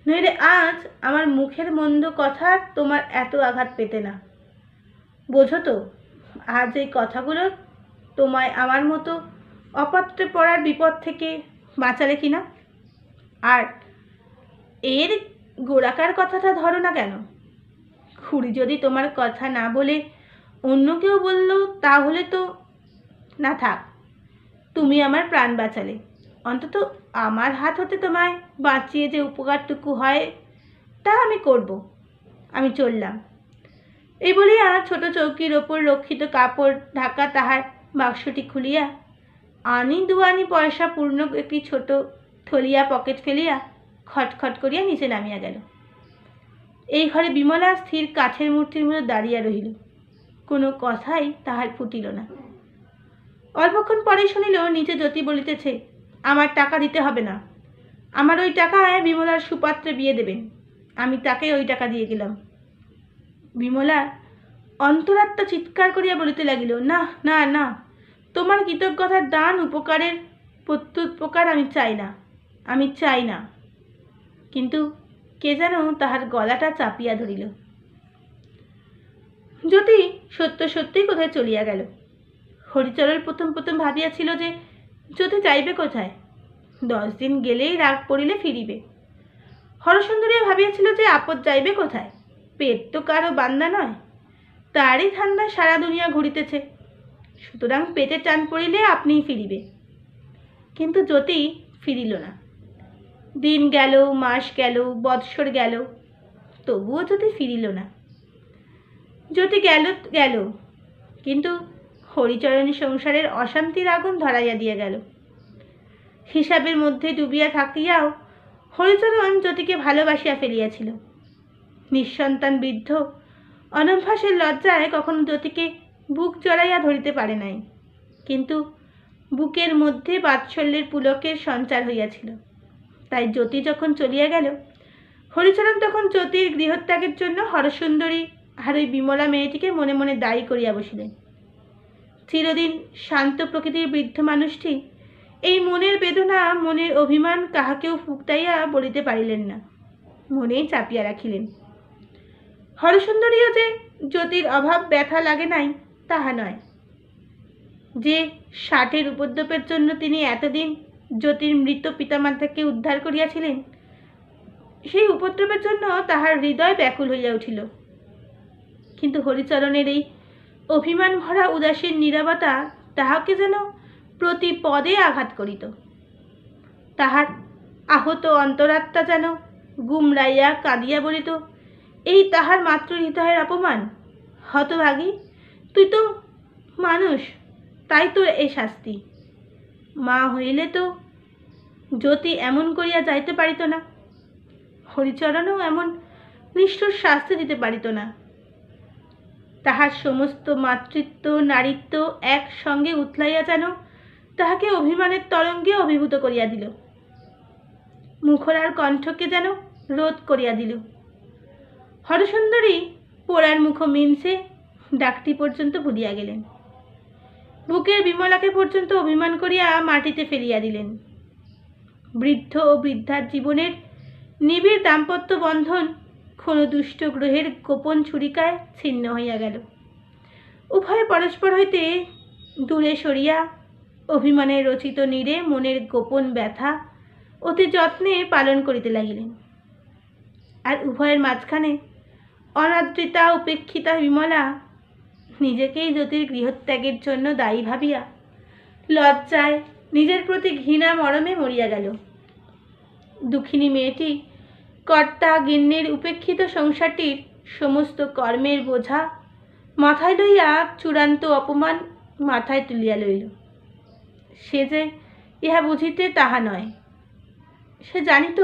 নইলে আজ আমার মুখের মন্দ কথা তোমার এত আঘাত পেতে না। বোঝো তো, আজ এই কথাগুলো তোমায় আমার মতো অপাত্রে পড়ার বিপদ থেকে বাঁচালে কিনা? আর এর গোড়াকার কথাটা ধরো না কেন? খুড়ি যদি তোমার কথা না বলে অন্য কেউ বলল তাহলে তো, না থাক, তুমি আমার প্রাণ বাঁচালে, অন্তত আমার হাত হতে তোমায় বাঁচিয়ে যে উপকারটুকু হয় তা আমি করব। আমি চললাম। এই বলিয়া ছোট চৌকির ওপর রক্ষিত কাপড় ঢাকা তাহার বাক্সটি খুলিয়া আনি দুয়ানি পয়সা পূর্ণ একটি ছোট থলিয়া পকেট ফেলিয়া খটখট করিয়া নিচে নামিয়া গেল। এই ঘরে বিমলা স্থির কাঠের মূর্তির মতো দাঁড়িয়া রহিল। কোনো কথাই তাহার ফুটিল না। অল্পক্ষণ পরেই শুনিল নিচে জ্যোতি বলিতেছে, আমার টাকা দিতে হবে না, আমার ওই টাকায় বিমলার সুপাত্রে বিয়ে দেবেন, আমি তাকে ওই টাকা দিয়ে গেলাম। বিমলার অন্তরাত্মা চিৎকার করিয়া বলিতে লাগিল, না না না, তোমার কৃতজ্ঞতার দান উপকারের প্রত্যুপকার আমি চাই না, আমি চাই না। কিন্তু কে যেন তাহার গলাটা চাপিয়া ধরিল। জ্যোতি সত্য সত্যিই কোথায় চলিয়া গেল। হরিচরণ প্রথম প্রথম ভাবিয়াছিল যে জ্যোতি যাইবে কোথায়, 10 দিন গেলেই রাগ পড়িলে ফিরিবে। হরসুন্দরীও ভাবিয়াছিল যে আপদ যাইবে কোথায়, পেট তো কারো বান্দা নয়, তারই ঠান্ডা সারা দুনিয়া ঘুরিতেছে, সুতরাং পেটে টান পড়িলে আপনিই ফিরিবে। কিন্তু জ্যোতি ফিরিল না। দিন গেল, মাস গেল, বৎসর গেল, তবুও জ্যোতি ফিরিল না। জ্যোতি গেল গেল, কিন্তু হরিচরণী সংসারের অশান্তির আগুন ধরাইয়া দিয়া গেল। হিসাবের মধ্যে ডুবিয়া থাকিয়াও হরিচরণ জ্যোতিকে ভালোবাসিয়া ফেলিয়াছিল। নিঃসন্তান বৃদ্ধ অনভ্যাসের লজ্জায় কখনো জ্যোতিকে বুক জড়াইয়া ধরিতে পারে নাই, কিন্তু বুকের মধ্যে বাৎসল্যের পুলকের সঞ্চার হইয়াছিল। তাই জ্যোতি যখন চলিয়া গেল, হরিচরণ তখন জ্যোতির গৃহত্যাগের জন্য হরসুন্দরী আর ওই বিমলা মেয়েটিকে মনে মনে দায়ী করিয়া বসিলেন। চিরদিন শান্ত প্রকৃতির বৃদ্ধ মানুষটি এই মনের বেদনা, মনের অভিমান কাহাকেও ফুকটাইয়া বলিতে পারিলেন না, মনেই চাপিয়া রাখিলেন। হরসুন্দরীও যে জ্যোতির অভাব ব্যথা লাগে নাই তাহা নয়, যে 60-এর উপদ্রবের জন্য তিনি এতদিন জ্যোতির মৃত পিতামাতাকে উদ্ধার করিয়াছিলেন, সেই উপদ্রবের জন্য তাহার হৃদয় ব্যাকুল হইয়া উঠিল। কিন্তু হরিচরণের এই অভিমান ভরা উদাসীন নীরবতা তাহাকে যেন প্রতি পদে আঘাত করিত। তাহার আহত অন্তরাত্মা যেন গুমরাইয়া কাঁদিয়া বলিত, এই তাহার মাতৃহৃদয়ের অপমান, হতভাগী, তুই তো মানুষ, তাই তোর এই শাস্তি। মা হইলে তো জ্যোতি এমন করিয়া যাইতে পারিত না, হরিচরণও এমন নিষ্ঠুর শাস্তি দিতে পারিত না। তাহার সমস্ত মাতৃত্ব নারীত্ব একসঙ্গে উথলাইয়া যেন তাহাকে অভিমানের তরঙ্গে অভিভূত করিয়া দিল, মুখরার কণ্ঠকে যেন রোধ করিয়া দিল। হরসুন্দরী পোড়ার মুখ মিনসে ডাকটি পর্যন্ত ভুলিয়া গেলেন, বুকের বিমলাকে পর্যন্ত অভিমান করিয়া মাটিতে ফেলিয়া দিলেন। বৃদ্ধ ও বৃদ্ধার জীবনের নিবিড় দাম্পত্য বন্ধন কোনো দুষ্ট গ্রহের গোপন ছুরিকায় ছিন্ন হইয়া গেল। উভয়ে পরস্পর হইতে দূরে সরিয়া অভিমানের রচিত নীড়ে মনের গোপন ব্যথা অতি যত্নে পালন করিতে লাগিলেন। আর উভয়ের মাঝখানে অনাদৃতা উপেক্ষিতা বিমলা নিজেকেই জ্যোতির গৃহত্যাগের জন্য দায়ী ভাবিয়া লজ্জায় নিজের প্রতি ঘৃণা মরমে মরিয়া গেল। দুঃখিনী মেয়েটি কর্তা গিন্নির উপেক্ষিত সংসারটির সমস্ত কর্মের বোঝা মাথায় লইয়া চূড়ান্ত অপমান মাথায় তুলিয়া লইল। সে যে ইহা বুঝিতে তাহা নয়, সে জানিত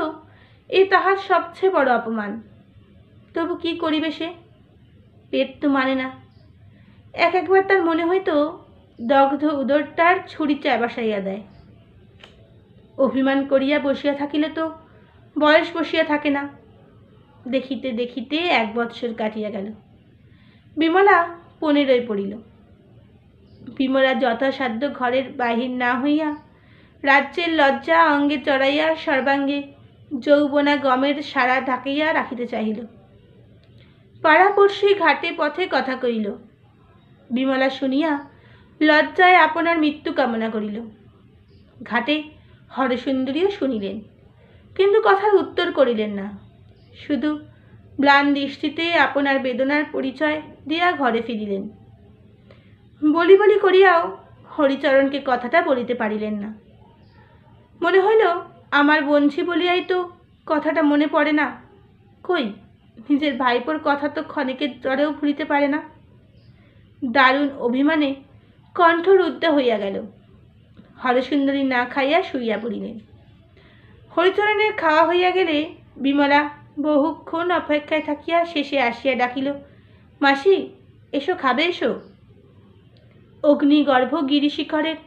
এই তাহার সবচেয়ে বড় অপমান। তবু কি করিবে সে? পেট তো মানে না। একবার তার মনে হইতো দগ্ধ উদরটার ছুরি চাবাসাইয়া দেয়। অভিমান করিয়া বসিয়া থাকিলে তো বয়স বসিয়া থাকে না। দেখিতে দেখিতে 1 বৎসর কাটিয়া গেল। বিমলা 15 পড়িল। বিমলা যথাসাধ্য ঘরের বাহির না হইয়া রাজ্যের লজ্জা অঙ্গে চড়াইয়া সর্বাঙ্গে যৌবনা গমের সারা ঢাকাইয়া রাখিতে চাহিল। পাড়াপড়শি ঘাটে পথে কথা কইল। বিমলা শুনিয়া লজ্জায় আপনার মৃত্যু কামনা করিল। ঘাটে হরসুন্দরীও শুনিলেন, কিন্তু কথার উত্তর করিলেন না। শুধু ম্লান দৃষ্টিতে আপনার বেদনার পরিচয় দিয়া ঘরে ফিরিলেন। বলি বলি করিয়াও হরিচরণকে কথাটা বলিতে পারিলেন না। মনে হইল আমার বঞ্ছি বলিয়াই তো কথাটা মনে পড়ে না। কই, নিজের ভাইপোর কথা তো ক্ষণিকের জ্বরেও ভুলিতে পারে না। দারুণ অভিমানে কণ্ঠ রুদ্ধ হইয়া গেল। হরসুন্দরী না খাইয়া শুইয়া পড়িলেন। হরিচরণের খাওয়া হইয়া গেলে বিমলা বহুক্ষণ অপেক্ষায় থাকিয়া শেষে আসিয়া ডাকিল, মাসি এসো, খাবে এসো। অগ্নিগর্ভ গিরিশিখরের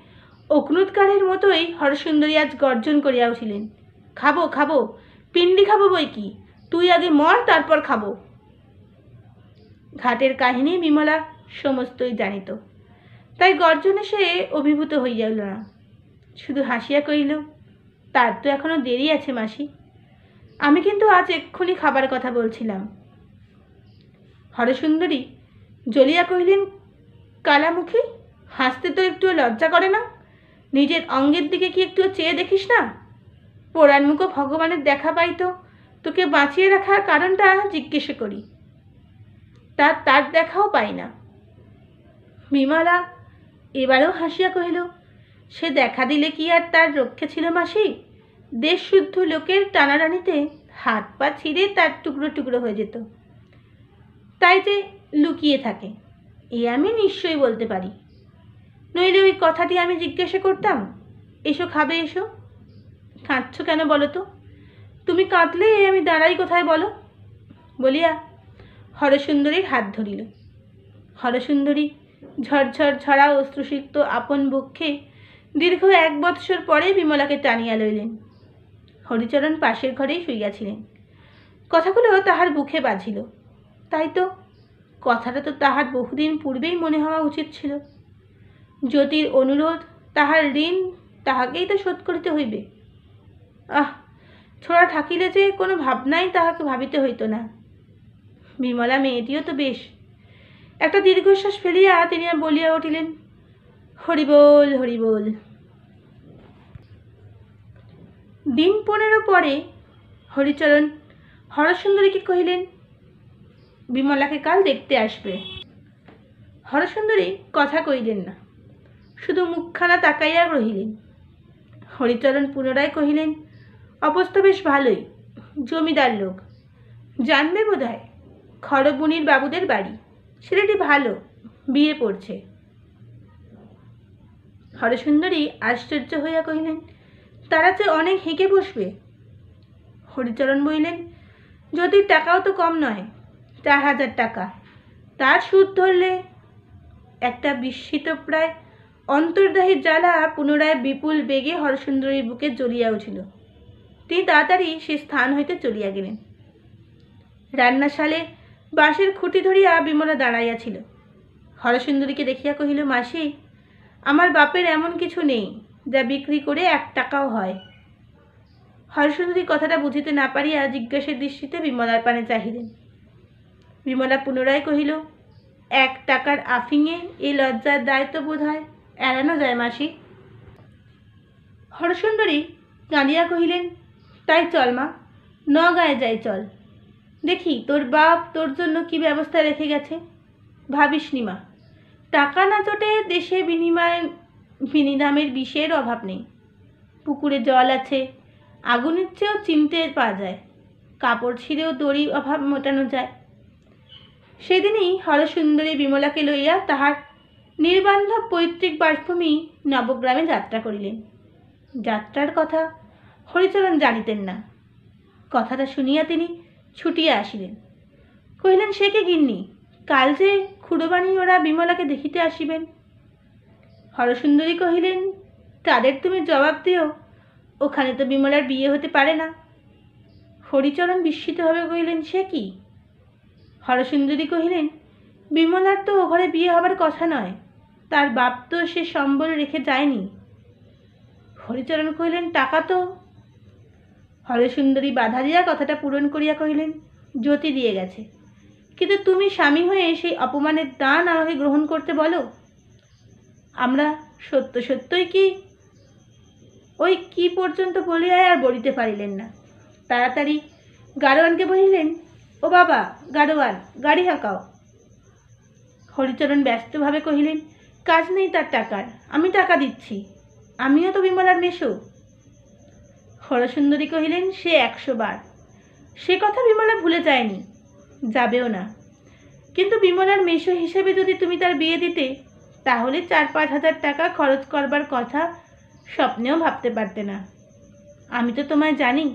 অগ্নুৎকারের মতোই হরসুন্দরী আজ গর্জন করিয়া উঠিলেন, খাবো খাবো, পিণ্ডি খাবো বই কি, তুই আগে মর তারপর খাবো। ঘাটের কাহিনী বিমলা সমস্তই জানিত, তাই গর্জনে সে অভিভূত হইয়া না, শুধু হাসিয়া কহিল, তার তো এখনো দেরি আছে মাসি, আমি কিন্তু আজ এক্ষুনি খাবার কথা বলছিলাম। হরসুন্দরী জ্বলিয়া কহিলেন, কালামুখী, হাসতে তো একটু লজ্জা করে না? নিজের অঙ্গের দিকে কি একটু চেয়ে দেখিস না? পোড়ানমুখো ভগবানের দেখা পাইত, তোকে বাঁচিয়ে রাখার কারণটা জিজ্ঞেস করি, তার দেখাও পাই না। বিমলা এবারেও হাসিয়া কহিল, সে দেখা দিলে কি আর তার রক্ষে ছিল মাসি? দেশ শুদ্ধ লোকের টানাটানিতে হাত পা ছিঁড়ে তার টুকরো টুকরো হয়ে যেত, তাই যে লুকিয়ে থাকে এ আমি নিশ্চয়ই বলতে পারি, নইলে ওই কথাটি আমি জিজ্ঞাসা করতাম, এসো খাবে এসো। কাঁদছ কেন বলো তো? তুমি কাঁদলে আমি দাঁড়াই কোথায় বলো? বলিয়া হরসুন্দরীর হাত ধরিল। হরসুন্দরী ঝরঝর ঝরা অশ্রুসিক্ত আপন বক্ষে দীর্ঘ 1 বৎসর পরে বিমলাকে টানিয়া লইলেন। হরিচরণ পাশের ঘরেই শুইয়াছিলেন। কথাগুলো তাহার বুকে বাজিল। তাই তো, কথাটা তো তাহার বহুদিন পূর্বেই মনে হওয়া উচিত ছিল। জ্যোতির অনুরোধ, তাহার ঋণ, তাহাকেই তো শোধ করিতে হইবে। ছোড়া থাকিলে যে কোনো ভাবনাই তাহাকে ভাবিতে হইত না। বিমলা মেয়েটিও তো বেশ। একটা দীর্ঘশ্বাস ফেলিয়া তিনি বলিয়া উঠিলেন, হরিবোল হরিবোল। দিন 15 পরে হরিচরণ হরসুন্দরীকে কহিলেন, বিমলাকে কাল দেখতে আসবে। হরসুন্দরী কথা কইলেন না, শুধু মুখখানা তাকাইয়া রহিলেন। হরিচরণ পুনরায় কহিলেন, অবস্থা বেশ ভালোই, জমিদার লোক, জানবে বোধ হয়, খড়বুনির বাবুদের বাড়ি, ছেলেটি ভালো, বিয়ে পড়ছে। হরসুন্দরী আশ্চর্য হইয়া কহিলেন, তারা যে অনেক হেঁকে বসবে। হরিচরণ বলিলেন, জ্যোতির টাকাও তো কম নয়, 4000 টাকা, তার সুদ ধরলে। একটা বিস্মিত প্রায় অন্তর্দাহী জ্বালা পুনরায় বিপুল বেগে হরসুন্দরীর বুকে জ্বলিয়া উঠিল। তিনি তাড়াতাড়ি সে স্থান হইতে চলিয়া গেলেন। রান্নাশালে বাঁশের খুঁটি ধরিয়া বিমলা দাঁড়াইয়াছিল। হরসুন্দরীকে দেখিয়া কহিল, মাসি, আমার বাপের এমন কিছু নেই যা বিক্রি করে 1 টাকাও হয়। হরসুন্দরী কথাটা বুঝিতে না পারিয়া জিজ্ঞাসার দৃষ্টিতে বিমলার পানে চাহিলেন। বিমলা পুনরায় কহিল, 1 টাকার আফিংয়ে এই লজ্জার দায়িত্ব বোধ হয় এড়ানো যায় মাসি। হরসুন্দরী কাঁদিয়া কহিলেন, তাই চল মা, নগাঁয়ে যাই চল, দেখি তোর বাপ তোর জন্য কি ব্যবস্থা রেখে গেছে। ভাবিস নি মা, টাকা না চটে দেশে বিনিদামের বিষের অভাব নেই। পুকুরে জল আছে, আগুনের চেয়েও চিনতে পাওয়া যায়, কাপড় ছিঁড়েও দড়ি অভাব মেটানো যায়। সেদিনই হরসুন্দরী বিমলাকে লইয়া তাহার নির্বান্ধব পৈতৃক বাসভূমি নবগ্রামে যাত্রা করিলেন। যাত্রার কথা হরিচরণ জানিতেন না। কথাটা শুনিয়া তিনি ছুটিয়া আসিলেন। কহিলেন, সে কি গিন্নি, কাল যে খুড়োবানি ওরা বিমলাকে দেখিতে আসিবেন। হরসুন্দরী কহিলেন, তাদের তুমি জবাব দিও, ওখানে তো বিমলার বিয়ে হতে পারে না। হরিচরণ বিস্মিতভাবে কহিলেন, সে কি? হরসুন্দরী কহিলেন, বিমলার তো ও ঘরে বিয়ে হবার কথা নয়, তার বাপ তো সে সম্বল রেখে যায়নি। হরিচরণ কহিলেন, টাকা তো? হরসুন্দরী বাধা দিয়া কথাটা পূরণ করিয়া কহিলেন, জ্যোতি দিয়ে গেছে, কিন্তু তুমি স্বামী হয়ে সেই অপমানের দান আমাকে গ্রহণ করতে বলো। আমরা সত্যই কি? ওই কি পর্যন্ত বলিয়া আর বলিতে পারিলেন না। তাড়াতাড়ি গাড়োয়ানকে বলিলেন, ও বাবা গাড়োয়ান, গাড়ি হাঁকাও। হরিচরণ ব্যস্তভাবে কহিলেন, কাজ নেই তার টাকার, আমি টাকা দিচ্ছি, আমিও তো বিমলার মেশো। হরসুন্দরী কহিলেন, সে 100 বার। সে কথা বিমলা ভুলে যায়নি, যাবেও না। কিন্তু বিমলার মেশো হিসেবে যদি তুমি তার বিয়ে দিতে, তাহলে 4-5 হাজার টাকা খরচ করবার কথা স্বপ্নেও ভাবতে পারতে না। আমি তো তোমায় জানি।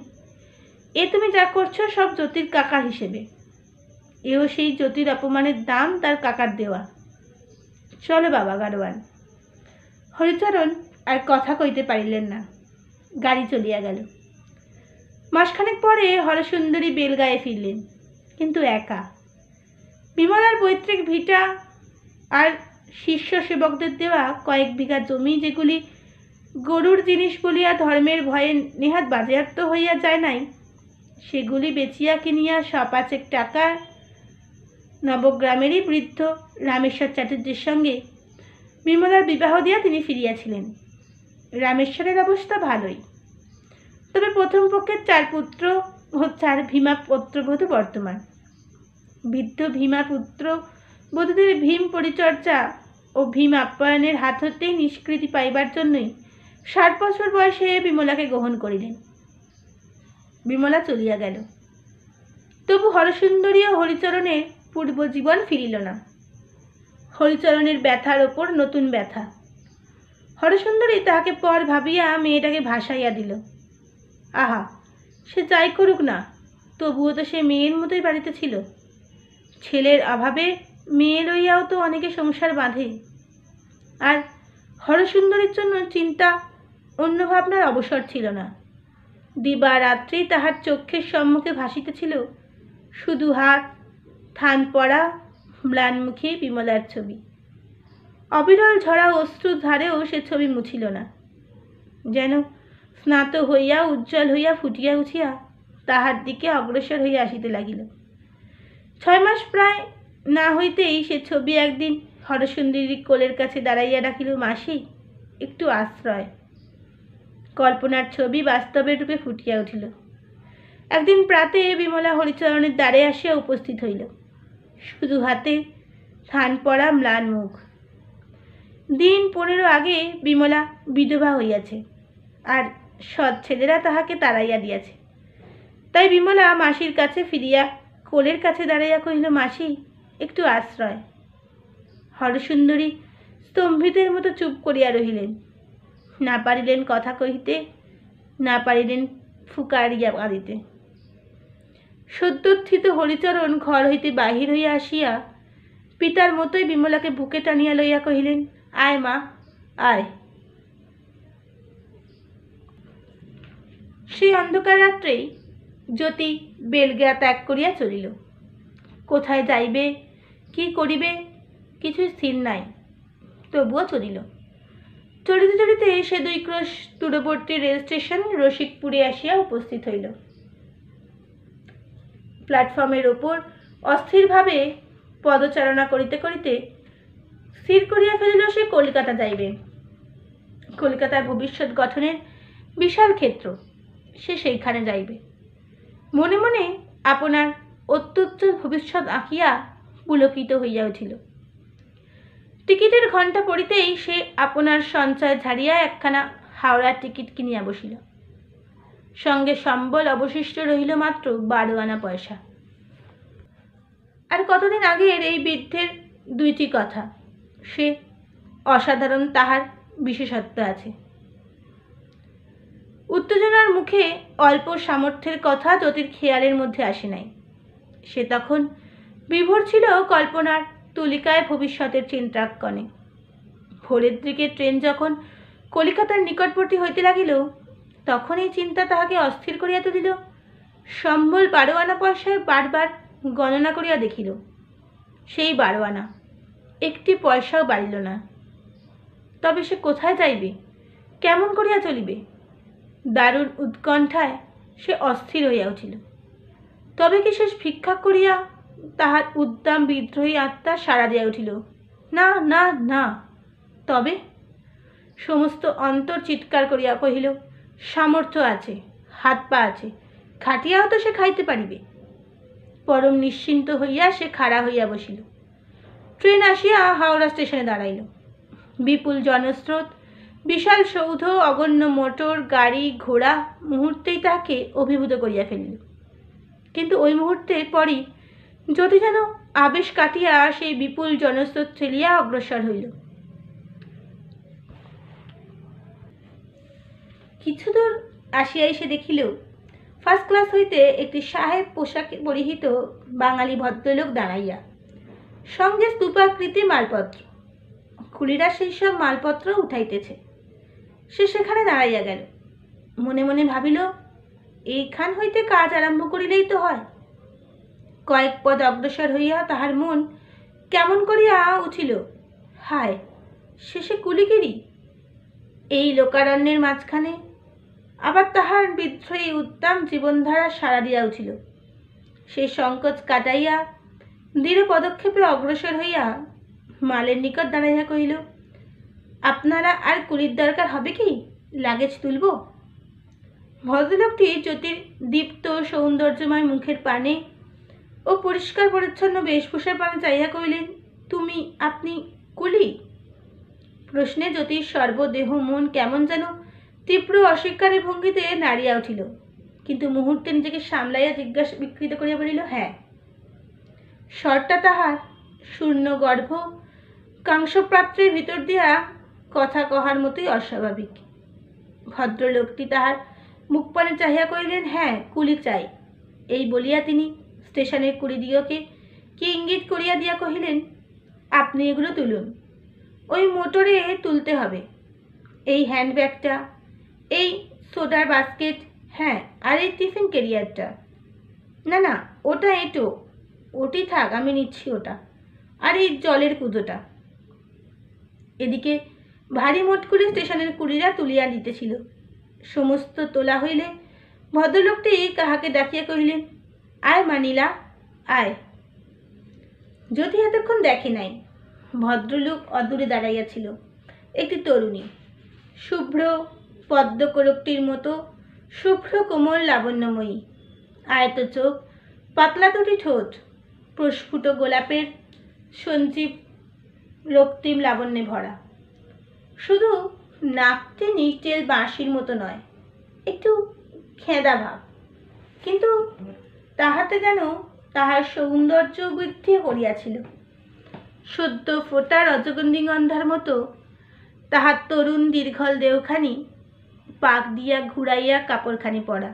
এ তুমি যা করছো সব জ্যোতির কাকার হিসেবে। এও সেই জ্যোতির অপমানের দাম তার কাকার দেওয়া। চলো বাবা গাড়োয়ান। হরিচরণ আর কথা কইতে পারিলেন না, গাড়ি চলিয়া গেল। মাসখানেক পরে হরসুন্দরী বেলগাঁয়ে ফিরলেন, কিন্তু একা। বিমলার পৈতৃক ভিটা আর শিষ্য সেবকদের দেওয়া কয়েক বিঘা জমি, যেগুলি গরুর জিনিস বলিয়া ধর্মের ভয়ে নেহাত বাজেয়াপ্ত হইয়া যায় নাই, সেগুলি বেচিয়া কিনিয়া 5 টাকা নবগ্রামেরই বৃদ্ধ রামেশ্বর চ্যাটার্জির সঙ্গে বিমলার বিবাহ দিয়া তিনি ফিরিয়াছিলেন। রামেশ্বরের অবস্থা ভালোই, তবে প্রথম পক্ষের 4 পুত্র ও 4 ভীমা পুত্রবধূ বর্তমান। বৃদ্ধ ভীমা পুত্র বধূদের ভীম পরিচর্যা ও ভীম আপ্যায়নের হাত হতেই নিষ্কৃতি পাইবার জন্যই 60 বছর বয়সে বিমলাকে গ্রহণ করিলেন। বিমলা চলিয়া গেল, তবু হরসুন্দরী ও হরিচরণের পূর্বজীবন ফিরিল না। হরিচরণের ব্যথার ওপর নতুন ব্যথা। হরসুন্দরী তাহাকে পর ভাবিয়া মেয়েটাকে ভাসাইয়া দিল। আহা, সে যাই করুক না, তবুও তো সে মেয়ের মতোই বাড়িতে ছিল। ছেলের অভাবে মেয়ে লইয়াও তো অনেকে সংসার বাঁধে। আর হরসুন্দরীর জন্য চিন্তা, অন্য ভাবনার অবসর ছিল না। দিবা রাত্রি তাহার চক্ষের সম্মুখে ভাসিতেছিল শুধু হাত, থান পড়া, ম্লানমুখী বিমলার ছবি। অবিরল ঝরা অশ্রুর ধারেও সে ছবি মুছিল না, যেন স্নাত হইয়া উজ্জ্বল হইয়া ফুটিয়া উঠিয়া তাহার দিকে অগ্রসর হইয়া আসিতে লাগিল। 6 মাস প্রায় না হইতেই সে ছবি একদিন হরসুন্দরীর কোলের কাছে দাঁড়াইয়া ডাকিল, মাসি, একটু আশ্রয়। কল্পনার ছবি বাস্তবের রূপে ফুটিয়া উঠিল। একদিন প্রাতে বিমলা হরিচরণের দ্বারে আসিয়া উপস্থিত হইল, শুধু হাতে, থান পড়া, ম্লান মুখ। দিন 15 আগে বিমলা বিধবা হইয়াছে, আর সৎ ছেলেরা তাহাকে তাড়াইয়া দিয়াছে। তাই বিমলা মাসির কাছে ফিরিয়া কোলের কাছে দাঁড়াইয়া কহিল, মাসি, একটু আশ্রয়। হরসুন্দরী স্তম্ভিতের মতো চুপ করিয়া রহিলেন। না পারিলেন কথা কহিতে, না পারিলেন ফুকারিয়া কাঁদিতে। সদ্যোত্থিত হরিচরণ ঘর হইতে বাহির হইয়া আসিয়া পিতার মতোই বিমলাকে বুকে টানিয়া লইয়া কহিলেন, আয় মা, আয়। সেই অন্ধকার রাত্রেই জ্যোতি বেলগা ত্যাগ করিয়া চলিল। কোথায় যাইবে, কি করিবে, কিছুই স্থির নাই, তবুও চলিল। চলিতে চলিতে সে 2 ক্রোশ দূরবর্তী রেল স্টেশন রসিকপুরে আসিয়া উপস্থিত হইল। প্ল্যাটফর্মের ওপর অস্থিরভাবে পদচারণা করিতে করিতে স্থির করিয়া ফেলিল সে কলিকাতা যাইবে। কলিকাতার ভবিষ্যৎ গঠনের বিশাল ক্ষেত্র, সে সেইখানে যাইবে। মনে মনে আপনার অত্যুজ্জ্বল ভবিষ্যৎ আঁকিয়া পুলকিত হইয়া উঠিল। টিকিটের ঘণ্টা পড়িতেই সে আপনার সঞ্চয় ঝাড়িয়া একখানা হাওড়ার টিকিট কিনিয়া বসিল। সঙ্গে সম্বল অবশিষ্ট রহিল মাত্র 12 আনা পয়সা। আর কতদিন আগের এই বৃদ্ধের 2টি কথা, সে অসাধারণ, তাহার বিশেষত্ব আছে। উত্তেজনার মুখে অল্প সামর্থ্যের কথা জ্যোতির খেয়ালের মধ্যে আসে নাই। সে তখন বিভোর ছিল কল্পনার তুলিকায় ভবিষ্যতের চিন্তাক্ষণে। ভোরের দিকে ট্রেন যখন কলিকাতার নিকটবর্তী হইতে লাগিল, তখন এই চিন্তা তাহাকে অস্থির করিয়া তুলিল। সম্বল 12 আনা পয়সায় বারবার গণনা করিয়া দেখিল, সেই 12 আনা, একটি পয়সাও বাড়িল না। তবে সে কোথায় যাইবে, কেমন করিয়া চলিবে? দারুণ উৎকণ্ঠায় সে অস্থির হইয়া উঠিল। তবে কি শেষ ভিক্ষা করিয়া তাহার উদ্দাম বিদ্রোহী আত্মা সাড়া দিয়া উঠিল, না না না। তবে সমস্ত অন্তর চিৎকার করিয়া কহিল, সামর্থ্য আছে, হাত পা আছে, খাটিয়াও তো সে খাইতে পারিবে। পরম নিশ্চিন্ত হইয়া সে খাড়া হইয়া বসিল। ট্রেন আসিয়া হাওড়া স্টেশনে দাঁড়াইল। বিপুল জনস্রোত বিশাল সৌধ, অগণ্য মোটর, গাড়ি, ঘোড়া মুহূর্তেই তাকে অভিভূত করিয়া ফেলিল। কিন্তু ওই মুহূর্তের পরই জ্যোতি যেন আবেশ কাটিয়া সেই বিপুল জনস্রোত ঠেলিয়া অগ্রসর হইল। কিছু দূর আসিয়াই সে দেখিল ফার্স্ট ক্লাস হইতে একটি সাহেব পোশাক পরিহিত বাঙালি ভদ্রলোক দাঁড়াইয়া, সঙ্গে স্তূপাকৃতি মালপত্র। কুলিরা সেই সব মালপত্র উঠাইতেছে। সে সেখানে দাঁড়াইয়া গেল। মনে মনে ভাবিল, এইখান হইতে কাজ আরম্ভ করিলেই তো হয়। কয়েক পদ অগ্রসর হইয়া তাহার মন কেমন করিয়া উঠিল। হায়, শেষে কুলিগিরি! এই লোকারণ্যের মাঝখানে! আবার তাহার বিদ্রোহী উত্তম জীবনধারা সাড়া দিয়া উঠিল। সেই সংকোচ কাটাইয়া দৃঢ় পদক্ষেপে অগ্রসর হইয়া মালের নিকট দাঁড়াইয়া কহিল, আপনারা আর কুলির দরকার হবে কি? লাগেজ তুলব? ভদ্রলোকটি জ্যোতির দীপ্ত সৌন্দর্যময় মুখের পানে ও পরিষ্কার পরিচ্ছন্ন বেশভূষার পানে চাইয়া কহিলেন, আপনি কুলি? প্রশ্নে জ্যোতির সর্বদেহ মন কেমন যেন তীব্র অস্বীকারের ভঙ্গিতে নাড়িয়া উঠিল, কিন্তু মুহূর্তে নিজেকে সামলাইয়া জিজ্ঞাসা বিকৃত করিয়া বলিল, হ্যাঁ। স্বরটা তাহার শূন্য গর্ভ কাংসপাত্রের ভিতর দিয়া কথা কহার মতোই অস্বাভাবিক। ভদ্রলোকটি তাহার মুখপানে চাহিয়া কহিলেন, হ্যাঁ, কুলি চাই। এই বলিয়া তিনি স্টেশনের কুলিদিগকে কি ইঙ্গিত করিয়া দিয়া কহিলেন, আপনি এগুলো তুলুন। ওই মোটরে তুলতে হবে। এই হ্যান্ডব্যাগটা, এই সোডার বাস্কেট, হ্যাঁ, আর এই টিফিন ক্যারিয়ারটা। না, ওটা এঁটো, ওটি থাক, আমি নিচ্ছি ওটা। আর এই জলের কুজোটা। এদিকে ভারী মোটগুলি স্টেশনের কুলিরা তুলিয়া দিতেছিল। সমস্ত তোলা হইলে ভদ্রলোকটি কাহাকে ডাকিয়া কহিলেন, আয় মানিলা, আয়। যদি এতক্ষণ দেখে নাই, ভদ্রলোক অদূরে দাঁড়াইয়াছিল একটি তরুণী, শুভ্র পদ্মকোরকটির মতো শুভ্র কোমল লাবণ্যময়ী, আয়ত চোখ, পাতলা দুটি ঠোঁট, প্রস্ফুট গোলাপের সঞ্জীব রক্তিম লাবণ্যে ভরা। শুধু নাকটি নিটেল বাঁশির মতো নয়, একটু খেঁদা ভাব, কিন্তু তাহাতে যেন তাহার সৌন্দর্য বৃদ্ধি করিয়াছিল। সদ্য ফোটা রজনীগন্ধার মতো তাহার তরুণ দীর্ঘল দেহখানি পাক দিয়া ঘুরাইয়া কাপড়খানি পরা,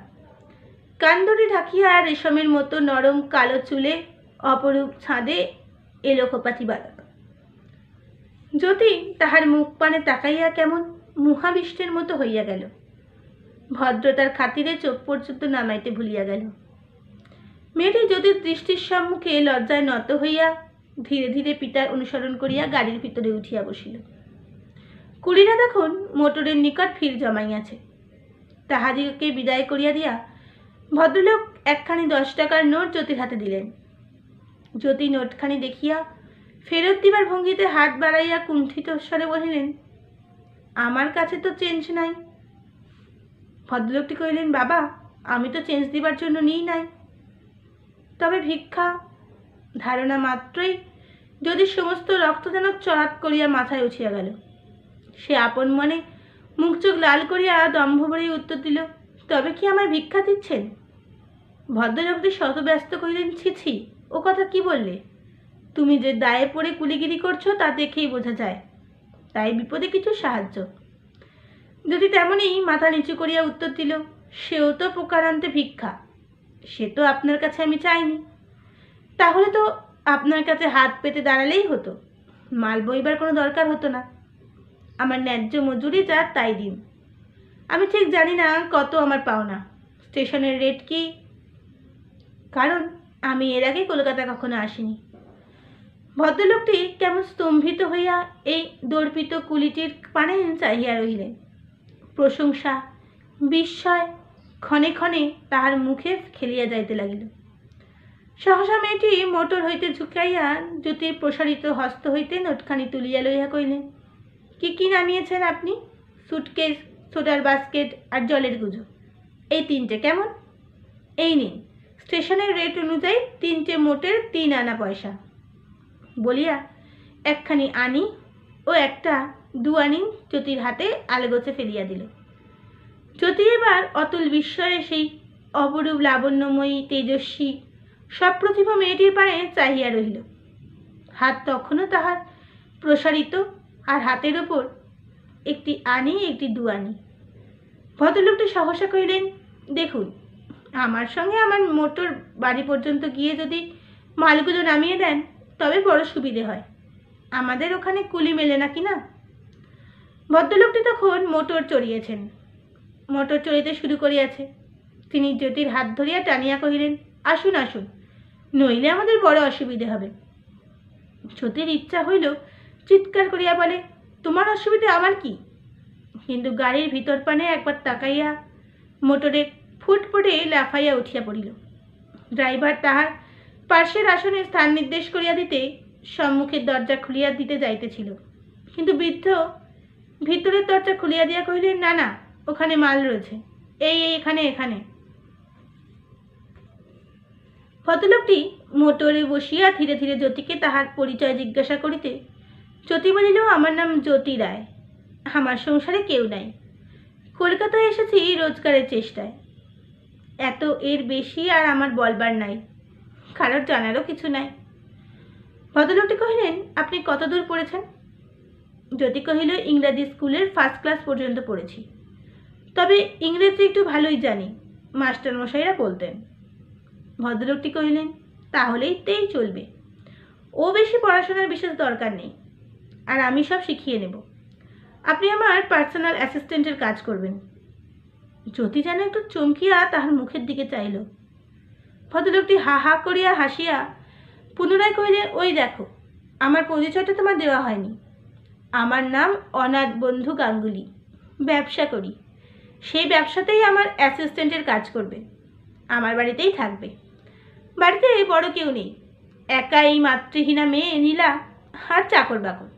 কান্দুরি ঢাকিয়া রেশমের মতো নরম কালো চুলে অপরূপ ছাঁদে এলো খোপাটি বাঁধা। জ্যোতি তাহার মুখ পানে তাকাইয়া কেমন মুহাবিষ্টের মতো হইয়া গেল। ভদ্রতার খাতিরে চোখ পর্যন্ত নামাইতে ভুলিয়া গেল। মেয়েটি জ্যোতির দৃষ্টির সম্মুখে লজ্জায় নত হইয়া ধীরে ধীরে পিতার অনুসরণ করিয়া গাড়ির ভিতরে উঠিয়া বসিল। কুলিরা তখন মোটরের নিকট ভিড় জমাইয়াছে। তাহাদিগকে বিদায় করিয়া দিয়া ভদ্রলোক একখানি 10 টাকার নোট জ্যোতির হাতে দিলেন। জ্যোতি নোটখানি দেখিয়া ফেরত দিবার ভঙ্গিতে হাত বাড়াইয়া কুণ্ঠিত স্বরে বলিলেন, আমার কাছে তো চেঞ্জ নাই। ভদ্রলোকটি কহিলেন, বাবা, আমি তো চেঞ্জ দিবার জন্য নিই নাই, তবে ভিক্ষা। ধারণা মাত্রই যদি সমস্ত রক্ত যেন চড়াত করিয়া মাথায় উঠিয়া গেল। সে আপন মনে মুখ চোখ লাল করিয়া দম্ভ ভরে উত্তর দিল, তবে কি আমায় ভিক্ষা দিচ্ছেন? ভদ্রলোকটি শতব্যস্ত কহিলেন, ছি, ও কথা কি বললে? তুমি যে দায়ে পড়ে কুলিগিরি করছো তা দেখেই বোঝা যায়, তাই বিপদে কিছু সাহায্য। যদি তেমনই মাথা নিচু করিয়া উত্তর দিল, সেও তো প্রকারান্তে ভিক্ষা, সে তো আপনার কাছে আমি চাইনি। তাহলে তো আপনার কাছে হাত পেতে দাঁড়ালেই হতো, মাল বইবার কোনো দরকার হতো না। আমার ন্যায্য মজুরি যা তাই দিন। আমি ঠিক জানি না কত আমার পাওনা, স্টেশনের রেট কি, কারণ আমি এর আগে কলকাতা কখনো আসিনি। ভদ্রলোকটি কেমন স্তম্ভিত হইয়া এই দর্পিত কুলিটির পানে চাহিয়া রহিলেন। প্রশংসা, বিস্ময় ক্ষণে ক্ষণে তাহার মুখে খেলিয়া যাইতে লাগিল। সহসা মেয়েটি মোটর হইতে ঝুঁকাইয়া জ্যোতির প্রসারিত হস্ত হইতে নোটখানি তুলিয়া লইয়া কহিলেন, কি নামিয়েছেন আপনি? সুটকেস, সোডার বাস্কেট আর জলের গুঁজো, এই 3টে কেমন? এই নিন, স্টেশনের রেট অনুযায়ী 3টে মোটের 3 আনা পয়সা। বলিয়া একখানি আনি ও একটা দুয়ানি জ্যোতির হাতে আলগোছে ফেলিয়া দিল। জ্যোতি এবার অতুল বিস্ময়ে সেই অপরূপ লাবণ্যময়ী তেজস্বী সপ্রতিভ মেয়েটির পানে চাহিয়া রহিল। হাত তখনও তাহার প্রসারিত, আর হাতের ওপর একটি আনি একটি দুয়ানি। ভদ্রলোকটি সহসা কহিলেন, দেখুন, আমার সঙ্গে আমার মোটর বাড়ি পর্যন্ত গিয়ে যদি মালগুলো নামিয়ে দেন তবে বড় সুবিধে হয়। আমাদের ওখানে কুলি মেলে নাকি না। ভদ্রলোকটি তখন মোটর চড়িয়েছেন, মোটর চড়িতে শুরু করিয়াছে। তিনি জ্যোতির হাত ধরিয়া টানিয়া কহিলেন, আসুন আসুন, নইলে আমাদের বড় অসুবিধে হবে। জ্যোতির ইচ্ছা হইল চিৎকার করিয়া বলে, তোমার অসুবিধে আমার কি? কিন্তু গাড়ির ভিতর পানে একবার তাকাইয়া মোটরের ফুটফুটে লাফাইয়া উঠিয়া পড়িল। ড্রাইভার তাহার পার্শ্বের আসনে স্থান নির্দেশ করিয়া দিতে সম্মুখের দরজা খুলিয়া দিতে যাইতেছিল, কিন্তু বৃদ্ধ ভিতরের দরজা খুলিয়া দিয়া কহিলেন, না না, ওখানে মাল রয়েছে, এই এখানে এখানে। ভদ্রলোকটি মোটরে বসিয়া ধীরে ধীরে জ্যোতিকে তাহার পরিচয় জিজ্ঞাসা করিতে জ্যোতি বলিল, আমার নাম জ্যোতি রায়। আমার সংসারে কেউ নাই। কলকাতায় এসেছি রোজগারের চেষ্টায়। এত এর বেশি আর আমার বলবার নাই, কারোর জানারও কিছু নাই। ভদ্রলোকটি কহিলেন, আপনি কত দূর পড়েছেন? জ্যোতি কহিল, ইংরাজি স্কুলের ফার্স্ট ক্লাস পর্যন্ত পড়েছি, তবে ইংরেজি একটু ভালোই জানি, মাস্টারমশাইরা বলতেন। ভদ্রলোকটি কহিলেন, তাহলেই চলবে, ও বেশি পড়াশোনার বিশেষ দরকার নেই, আর আমি সব শিখিয়ে নেব। আপনি আমার পার্সোনাল অ্যাসিস্ট্যান্টের কাজ করবেন। জ্যোতি যেন একটু চমকিয়া তাহার মুখের দিকে চাইল। ভদ্রলোকটি হা হা করিয়া হাসিয়া পুনরায় কহিলেন, ওই দেখো, আমার পরিচয়টা তোমার দেওয়া হয়নি। আমার নাম অনাথ বন্ধু গাঙ্গুলি, ব্যবসা করি। সেই ব্যবসাতেই আমার অ্যাসিস্ট্যান্টের কাজ করবে, আমার বাড়িতেই থাকবে। বাড়িতে বড় কেউ নেই, একা এই মাতৃহীনা মেয়ে নীলা আর চাকর বাকর।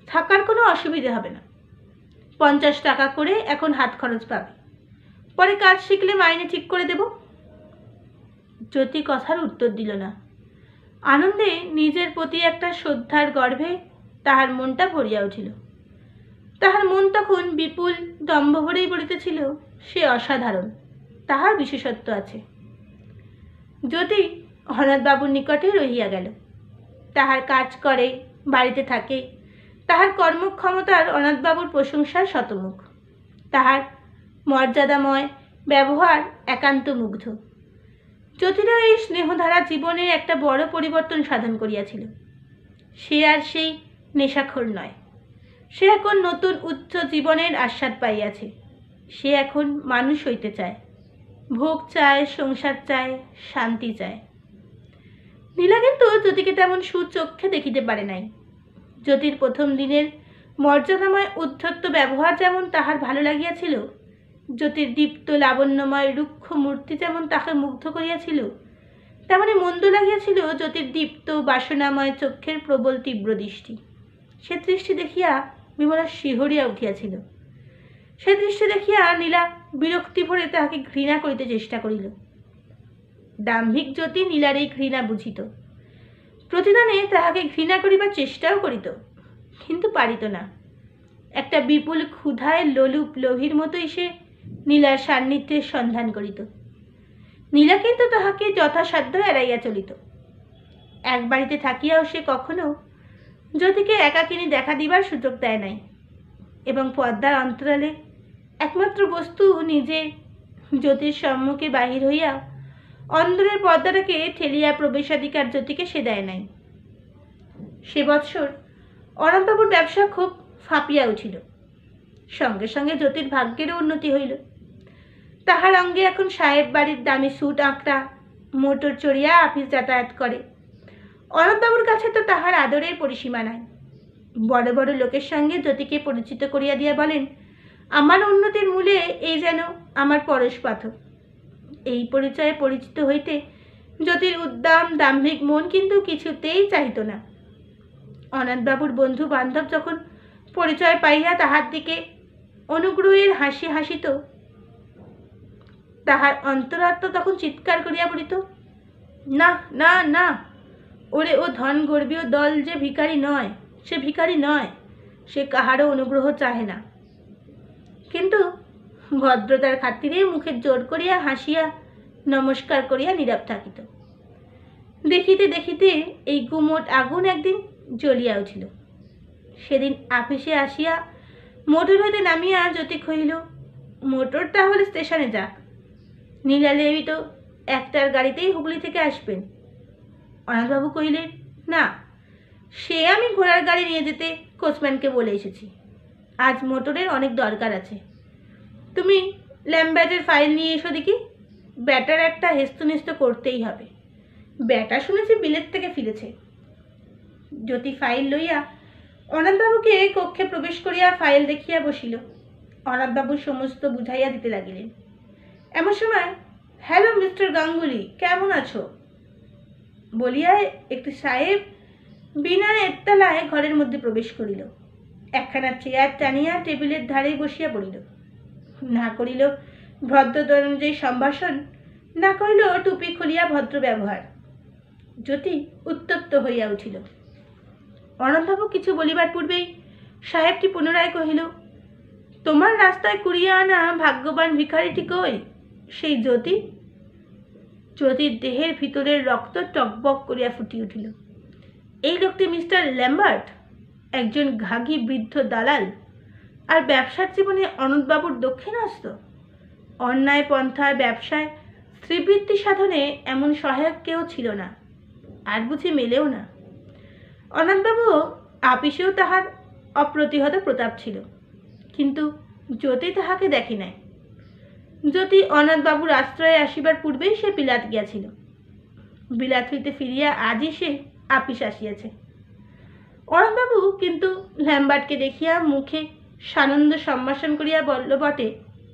থাকার কোনো অসুবিধে হবে না। 50 টাকা করে এখন হাত খরচ পাবে, পরে কাজ শিখলে মাইনে ঠিক করে দেব। জ্যোতি কথার উত্তর দিল না। আনন্দে নিজের প্রতি একটা শ্রদ্ধার গর্ভে তাহার মনটা ভরিয়া উঠিল। তাহার মন তখন বিপুল দম্ভ ভরেই বলিতেছিল, সে অসাধারণ, তাহার বিশেষত্ব আছে। জ্যোতি অনাথবাবুর নিকটে রহিয়া গেল। তাহার কাজ করে, বাড়িতে থাকে, তাহার কর্মক্ষমতার অনাথবাবুর প্রশংসার শতমুখ। তাহার মর্যাদাময় ব্যবহার একান্ত মুগ্ধ। জ্যোতিরও এই স্নেহধারা জীবনে একটা বড় পরিবর্তন সাধন করিয়াছিল। সে আর সেই নেশাখোর নয়। সে এখন নতুন উচ্চ জীবনের আস্বাদ পাইয়াছে। সে এখন মানুষ হইতে চায়, ভোগ চায়, সংসার চায়, শান্তি চায়। নীলা কিন্তু জ্যোতিকে তেমন সুচক্ষে দেখিতে পারে নাই। জ্যোতির প্রথম দিনের মর্যাদাময় উদ্ধত্ত ব্যবহার যেমন তাহার ভালো লাগিয়াছিল, জ্যোতির দীপ্ত লাবণ্যময় রুক্ষ মূর্তি যেমন তাকে মুগ্ধ করিয়াছিল, তেমনি মন্দ লাগিয়াছিল জ্যোতির দীপ্ত বাসনাময় চক্ষের প্রবল তীব্র দৃষ্টি। সে দৃষ্টি দেখিয়া বিমলা শিহরিয়া উঠিয়াছিল। সে দৃষ্টি দেখিয়া নীলা বিরক্তি ভরে তাহাকে ঘৃণা করিতে চেষ্টা করিল। দাম্ভিক জ্যোতি নীলার এই ঘৃণা বুঝিত। প্রতিদানে তাহাকে ঘৃণা করিবার চেষ্টাও করিত, কিন্তু পারিত না। একটা বিপুল ক্ষুধায় লোলুপ লোভীর মতোই সে নীলার সান্নিধ্যের সন্ধান করিত। নীলা কিন্তু তাহাকে যথাসাধ্য এড়াইয়া চলিত। এক বাড়িতে থাকিয়াও সে কখনো জ্যোতিকে একাকিনী দেখা দিবার সুযোগ দেয় নাই, এবং পর্দার অন্তরালে একমাত্র বস্তু নিজে জ্যোতির সম্মুখে বাহির হইয়া অন্দরের পর্দাটাকে ঠেলিয়া প্রবেশাধিকার জ্যোতিকে সে দেয় নাই। সে বৎসর অনাথবাবুর ব্যবসা খুব ফাঁপিয়া উঠিল। সঙ্গে সঙ্গে জ্যোতির ভাগ্যেরও উন্নতি হইল। তাহার অঙ্গে এখন সাহেব বাড়ির দামি স্যুট আঁকড়া, মোটর চড়িয়া অফিস যাতায়াত করে। অনাথবাবুর কাছে তো তাহার আদরের পরিসীমা নাই। বড় বড় লোকের সঙ্গে জ্যোতিকে পরিচিত করিয়া দিয়া বলেন, আমার উন্নতির মূলে এই যেন আমার পরশ পাথর। এই পরিচয়ে পরিচিত হইতে জ্যোতির উদ্দাম দাম্ভিক মন কিন্তু কিছুতেই চাহিত না। অনাথবাবুর বন্ধু বান্ধব যখন পরিচয় পাইয়া তাহার দিকে অনুগ্রহের হাসি হাসিত, তাহার অন্তরাত্মা তখন চিৎকার করিয়া বলিত, না না না, ওরে ও ধন গর্বীয় দল যে ভিখারি নয়, সে ভিখারি নয়, সে কাহারও অনুগ্রহ চাহে না, কিন্তু ভদ্রতার খাতিরে মুখে জোর করিয়া হাসিয়া নমস্কার করিয়া নীরব থাকিত। দেখিতে দেখিতে এই গুমোট আগুন একদিন জ্বলিয়া উঠিল। সেদিন আপিসে আসিয়া মোটর হইতে নামিয়া জ্যোতি কহিল, মোটর তাহলে স্টেশনে যাক, নীলা দেবী তো একটার গাড়িতেই হুগলি থেকে আসবেন। অনাথবাবু কহিলেন, না, সে আমি ঘোড়ার গাড়ি নিয়ে যেতে কোচম্যানকে বলে এসেছি। আজ মোটরের অনেক দরকার আছে। তুমি ল্যাম্বার্টের ফাইল নিয়ে এসো দেখি, ব্যাটার একটা হেস্তনেস্ত করতেই হবে। ব্যাটা শুনেছি বিলেত থেকে ফিরেছে। জ্যোতি ফাইল লইয়া অনাথবাবুকে কক্ষে প্রবেশ করিয়া ফাইল দেখিয়া বসিল। অনাথবাবু সমস্ত বুঝাইয়া দিতে লাগিলেন। এমন সময়, হ্যালো মিস্টার গাঙ্গুলি, কেমন আছো বলিয়া একটি সাহেব বিনা একতলায় ঘরের মধ্যে প্রবেশ করিল। একখানা চেয়ার টানিয়া টেবিলের ধারে বসিয়া পড়িল। না করিল ভদ্রতা অনুযায়ী সম্ভাষণ, না করিল টুপি খুলিয়া ভদ্র ব্যবহার। জ্যোতি উত্তপ্ত হইয়া উঠিল। অনন্তবাবু কিছু বলিবার পূর্বেই সাহেবটি পুনরায় কহিল, তোমার রাস্তায় কুড়িয়ে আনা ভাগ্যবান ভিখারিটি কই, সেই জ্যোতি? জ্যোতির দেহের ভিতরের রক্ত টকবক করিয়া ফুটিয়া উঠিল। এই লোকটি মিস্টার ল্যাম্বার্ট, একজন ঘাগি বৃদ্ধ দালাল, আর ব্যবসার জীবনে অনন্তবাবুর দক্ষিণাস্ত। অন্যায় পন্থার ব্যবসায় শ্রীবৃত্তি সাধনে এমন সহায়ক কেউ ছিল না, আর বুঝি মেলেও না। অনন্তবাবু আপিসেও তাহার অপ্রতিহত প্রতাপ ছিল, কিন্তু জ্যোতি তাহাকে দেখে নাই। জ্যোতি অনাথবাবুর আশ্রয়ে আসিবার পূর্বেই সে বিলাত গিয়াছিল। বিলাত হইতে ফিরিয়া আজই সে আপিস আসিয়াছে। অনন্তবাবু কিন্তু ল্যাম্বার্টকে দেখিয়া মুখে সানন্দ সম্ভাষণ করিয়া বলল বটে,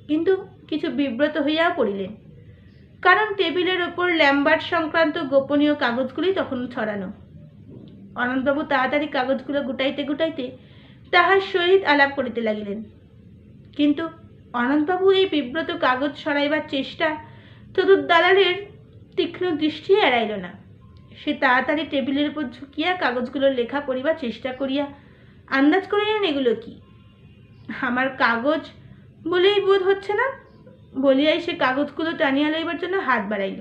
কিন্তু কিছু বিব্রত হইয়াও পড়িলেন, কারণ টেবিলের ওপর ল্যাম্বার্ট সংক্রান্ত গোপনীয় কাগজগুলি তখন ছড়ানো। অনন্তবাবু তাড়াতাড়ি কাগজগুলো গুটাইতে গুটাইতে তাহার সহিত আলাপ করিতে লাগিলেন, কিন্তু অনন্তবাবু এই বিব্রত কাগজ সরাইবার চেষ্টা চতুর দালালের তীক্ষ্ণ দৃষ্টি এড়াইল না। সে তাড়াতাড়ি টেবিলের উপর ঝুঁকিয়া কাগজগুলো লেখা পড়িবার চেষ্টা করিয়া আন্দাজ করিলেন এগুলো কি। আমার কাগজ বলেই বোধ হচ্ছে না বলিয়াই সে কাগজগুলো টানিয়া লইবার জন্য হাত বাড়াইল।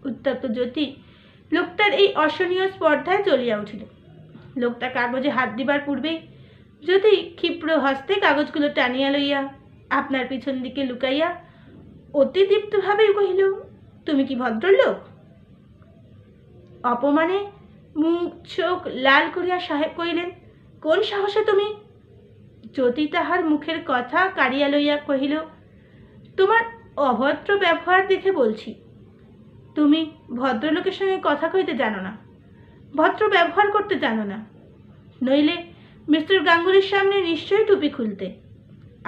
উত্তপ্ত জ্যোতি লোকটার এই অসহনীয় স্পর্ধায় চলিয়া উঠিল। লোকটা কাগজে হাত দিবার পূর্বেই জ্যোতি ক্ষিপ্র হস্তে কাগজগুলো টানিয়া লইয়া আপনার পিছন দিকে লুকাইয়া অতি দীপ্তভাবে কহিল, তুমি কি ভদ্রলোক? অপমানে মুখ চোখ লাল করিয়া সাহেব কহিলেন, কোন সাহসে তুমি? জ্যোতি তাহার মুখের কথা কাড়িয়া লইয়া কহিল, তোমার অভদ্র ব্যবহার দেখে বলছি। তুমি ভদ্রলোকের সঙ্গে কথা কইতে জানো না, ভদ্র ব্যবহার করতে জানো না, নইলে মিস্টার গাঙ্গুলির সামনে নিশ্চয়ই টুপি খুলতে।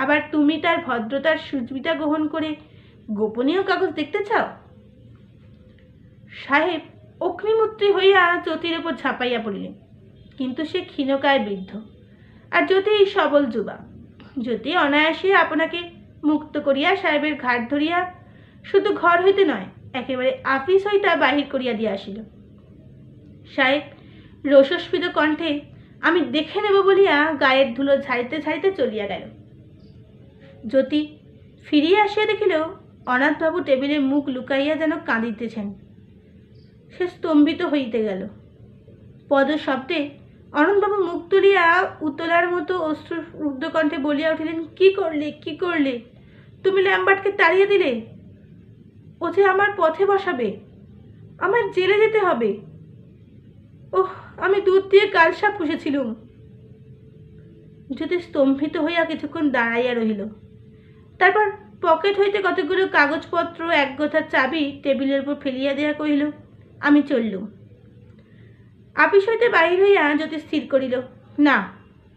আবার তুমি তার ভদ্রতার সুবিধা গ্রহণ করে গোপনীয় কাগজ দেখতে চাও? সাহেব অগ্নিমূর্তি হইয়া জ্যোতির উপর ঝাঁপাইয়া পড়িলেন, কিন্তু সে ক্ষীণকায় বৃদ্ধ, আর জ্যোতি সবল যুবা। জ্যোতি অনায়াসে আপনাকে মুক্ত করিয়া সাহেবের ঘাট ধরিয়া শুধু ঘর হইতে নয়, একেবারে আপিস হইতে বাহির করিয়া দিয়া আসিল। সাহেব রসস্ফীত কণ্ঠে আমি দেখে নেব বলিয়া গায়ের ধুলো ঝাড়িতে ঝাড়িতে চলিয়া গেল। জ্যোতি ফিরিয়া আসিয়া দেখিল অনাথবাবু টেবিলে মুখ লুকাইয়া যেন কাঁদিতেছেন। সে স্তম্ভিত হইতে গেল। পদ শব্দে অনন্তবাবু মুখ তুলিয়া উতলার মতো অশ্রুরুদ্ধ কণ্ঠে বলিয়া উঠিলেন, কি করলে, কি করলে? তুমি ল্যাম্বার্টকে তাড়িয়ে দিলে। ও যে আমার পথে বসাবে, আমার জেলে যেতে হবে। ওহ, আমি দুধ দিয়ে কালসাপ পুষেছিলুম। যদি স্তম্ভিত হইয়া কিছুক্ষণ দাঁড়াইয়া রহিল, তারপর পকেট হইতে কতগুলো কাগজপত্র এক গোছা চাবি টেবিলের উপর ফেলিয়া দিয়া কহিল, আমি চললুম। আপিস হইতে বাহির হইয়া জ্যোতি স্থির করিল, না,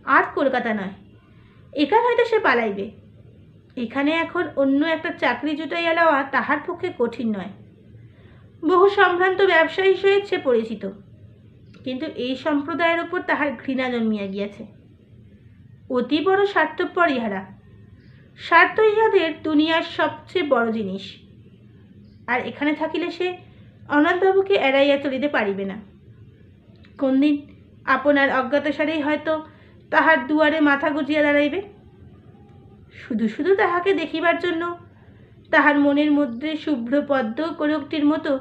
আর কলকাতা নয়, এখান হইতে সে পালাইবে। এখানে এখন অন্য একটা চাকরি জুটাইয়া লওয়া তাহার পক্ষে কঠিন নয়। বহু সম্ভ্রান্ত ব্যবসায়ী সহিত সে পরিচিত, কিন্তু এই সম্প্রদায়ের উপর তাহার ঘৃণা জন্মিয়া গিয়াছে। অতি বড় স্বার্থপর ইহারা। স্বার্থ ইহাদের দুনিয়ার সবচেয়ে বড় জিনিস। আর এখানে থাকিলে সে অনাথবাবুকে এড়াইয়া চলিতে পারিবে না। কোনদিন আপনার অজ্ঞাতসারেই হয়তো তাহার দুয়ারে মাথা গুজিয়া দাঁড়াইবে? শুধু শুধু তাহাকে দেখিবার জন্য তাহার মনের মধ্যে শুভ্র পদ্ম কোরকটির মতো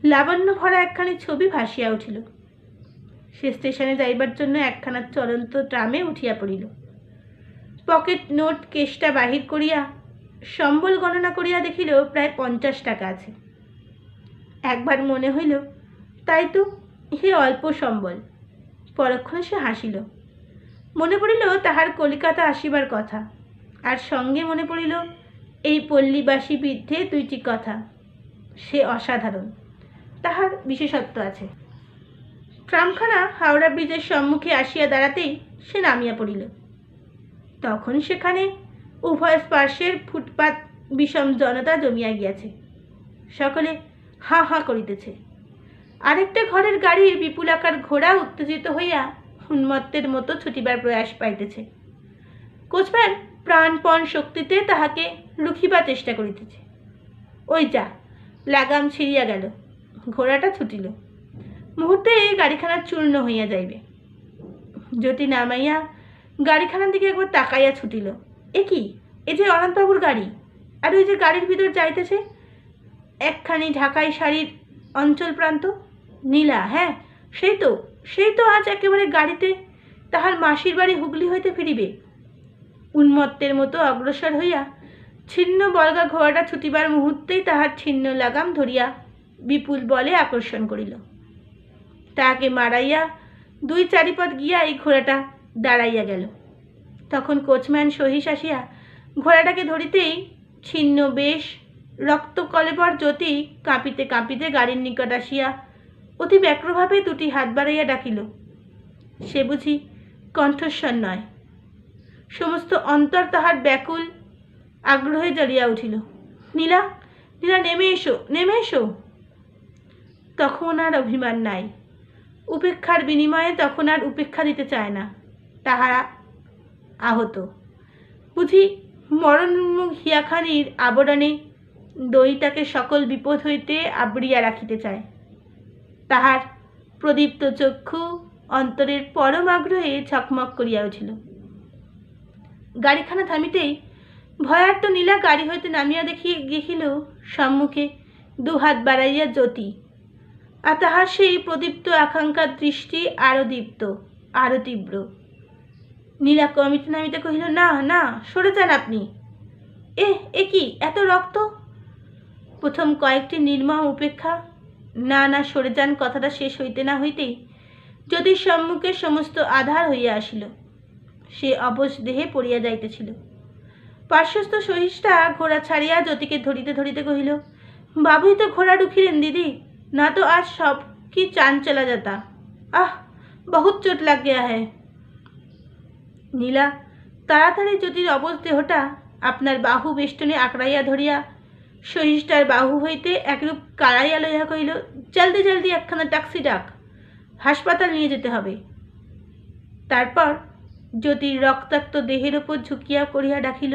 লাবণ্য ভরা একখানি ছবি ভাসিয়া উঠিল। সে স্টেশনে যাইবার জন্য একখানা চলন্ত ট্রামে উঠিয়া পড়িল। পকেট নোট কেসটা বাহির করিয়া সম্বল গণনা করিয়া দেখিল প্রায় 50 টাকা আছে। একবার মনে হইল তাই তো, হে অল্প সম্বল। পরক্ষণে সে হাসিল। মনে পড়িল তাহার কলিকাতা আসিবার কথা, আর সঙ্গে মনে পড়িল এই পল্লীবাসী বৃদ্ধে 2টি কথা। সে অসাধারণ, তাহার বিশেষত্ব আছে। ট্রামখানা হাওড়া ব্রিজের সম্মুখে আসিয়া দাঁড়াতেই সে নামিয়া পড়িল। তখন সেখানে উভয় পার্শ্বের ফুটপাত বিষম জনতা জমিয়া গিয়াছে। সকলে হাঁ হাঁ করিতেছে। আরেকটা ঘরের গাড়ির বিপুলাকার ঘোড়া উত্তেজিত হইয়া উন্মত্তের মতো ছুটিবার প্রয়াস পাইতেছে। কোচম্যান প্রাণপণ শক্তিতে তাহাকে রুখিবার চেষ্টা করিতেছে। ওই যা, লাগাম ছিঁড়িয়া গেল, ঘোড়াটা ছুটিল। মুহূর্তে গাড়িখানা চূর্ণ হইয়া যাইবে। জ্যোতি নামাইয়া গাড়িখানার দিকে একবার তাকাইয়া ছুটিল। এ কি, এ যে অনন্তবাবুর গাড়ি। আর ওই যে গাড়ির ভিতর যাইতেছে একখানি ঢাকাই শাড়ির অঞ্চল প্রান্ত নীলা। হ্যাঁ, সেই তো আজ একেবারে গাড়িতে তাহার মাসির বাড়ি হুগলি হইতে ফিরিবে। উন্মত্তের মতো অগ্রসর হইয়া ছিন্ন বলগা ঘোড়াটা ছুটিবার মুহূর্তেই তাহার ছিন্ন লাগাম ধরিয়া বিপুল বলে আকর্ষণ করিল। তাহাকে মারাইয়া 2-4 পথ গিয়া এই ঘোড়াটা দাঁড়াইয়া গেল। তখন কোচম্যান সহিস আসিয়া ঘোড়াটাকে ধরিতেই ছিন্ন বেশ রক্ত কলেবর জ্যোতি কাঁপিতে কাঁপিতে গাড়ির নিকট আসিয়া অতি ব্যগ্রভাবে 2টি হাত বাড়াইয়া ডাকিল। সে বুঝি কণ্ঠস্বর নয়, সমস্ত অন্তর তাহার ব্যাকুল আগ্রহে জ্বলিয়া উঠিল। নীলা, নীলা, নেমে এসো, নেমে এসো। তখন আর অভিমান নাই। উপেক্ষার বিনিময়ে তখন আর উপেক্ষা দিতে চায় না। তাহারা আহত। বুঝি মরণোন্মুখ হিয়াখানির আবরণে দইটাকে সকল বিপদ হইতে আবরিয়া রাখিতে চায়। তাহার প্রদীপ্ত চক্ষু অন্তরের পরম আগ্রহে ঝকমক করিয়া উঠিল। গাড়িখানা থামিতেই ভয়ার্ত নীলা গাড়ি হইতে নামিয়া দেখিল সম্মুখে 2 হাত বাড়াইয়া জ্যোতি, আর তাহার সেই প্রদীপ্ত আকাঙ্ক্ষার দৃষ্টি আরো দীপ্ত, আরো তীব্র। নীলা কমিতে নামিতে কহিল, না না, সরে যান আপনি। এ কি, এত রক্ত? প্রথম কয়েকটি নির্মম উপেক্ষা। না না, সরে যান কথাটা শেষ হইতে না হইতেই জ্যোতির সম্মুখে সমস্ত আধার হইয়া আসিল। সে অবশ দেহে পড়িয়া যাইতেছিল। পার্শ্বস্থ সহিষ্ঠা ঘোড়া ছাড়িয়া জ্যোতিকে ধরিতে ধরিতে কহিল, বাবুই তো ঘোড়া রুখিলেন দিদি, না তো আজ সব কি চান চলা যাতা। আহ, বহুত চোট লাগ গিয়া হ্যায়। নীলা তাড়াতাড়ি জ্যোতির অবশ দেহটা আপনার বাহু বেষ্টনে আঁকড়াইয়া ধরিয়া সহিষ্ঠার বাহু হইতে একরূপ কাড়াইয়া লইয়া কহিল, জলদি জলদি একখানা ট্যাক্সি ডাক, হাসপাতাল নিয়ে যেতে হবে। তারপর জ্যোতির রক্তাক্ত দেহের ওপর ঝুঁকিয়া করিয়া ডাকিল,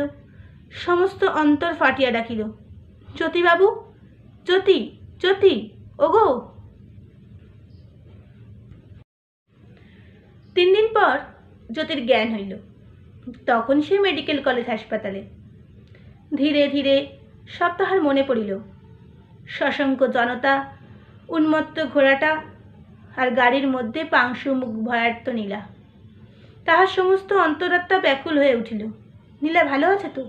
সমস্ত অন্তর ফাটিয়া ডাকিল, জ্যোতিবাবু, জ্যোতি, জ্যোতি, ওগো। 3 দিন পর জ্যোতির জ্ঞান হইল। তখন সে মেডিকেল কলেজ হাসপাতালে। ধীরে ধীরে সব তাহার মনে পড়িল। সশঙ্ক জনতা, উন্মত্ত ঘোড়াটা, আর গাড়ির মধ্যে পাংশু মুখ ভয়ার্ত নীলা। তাহার সমস্ত অন্তরাত্মা ব্যাকুল হয়ে উঠিল। নীলা ভালো আছে তো?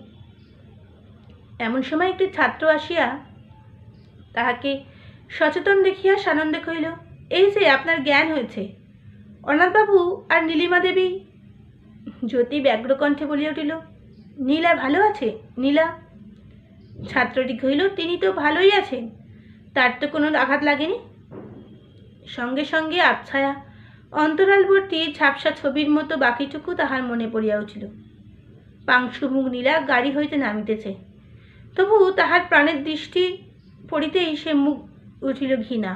এমন সময় একটি ছাত্র আসিয়া তাহাকে সচেতন দেখিয়া সানন্দে কহিল, এই যে আপনার জ্ঞান হয়েছে, অনাথবাবু আর নীলিমা দেবী। জ্যোতি ব্যগ্রকণ্ঠে বলিয়া উঠিল, নীলা ভালো আছে? নীলা? ছাত্রটি কহিল, তিনি তো ভালোই আছেন, তার তো কোনো আঘাত লাগেনি। সঙ্গে সঙ্গে আবছায়া অন্তরালবর্তী ঝাপসা ছবির মতো বাকিটুকু তাহার মনে পড়িয়া উঠিল। পাংশুমুখ নীলা গাড়ি হইতে নামিতেছে। তবু তাহার প্রাণের দৃষ্টি পড়িতেই সে মুখ উঠিল ঘৃণা,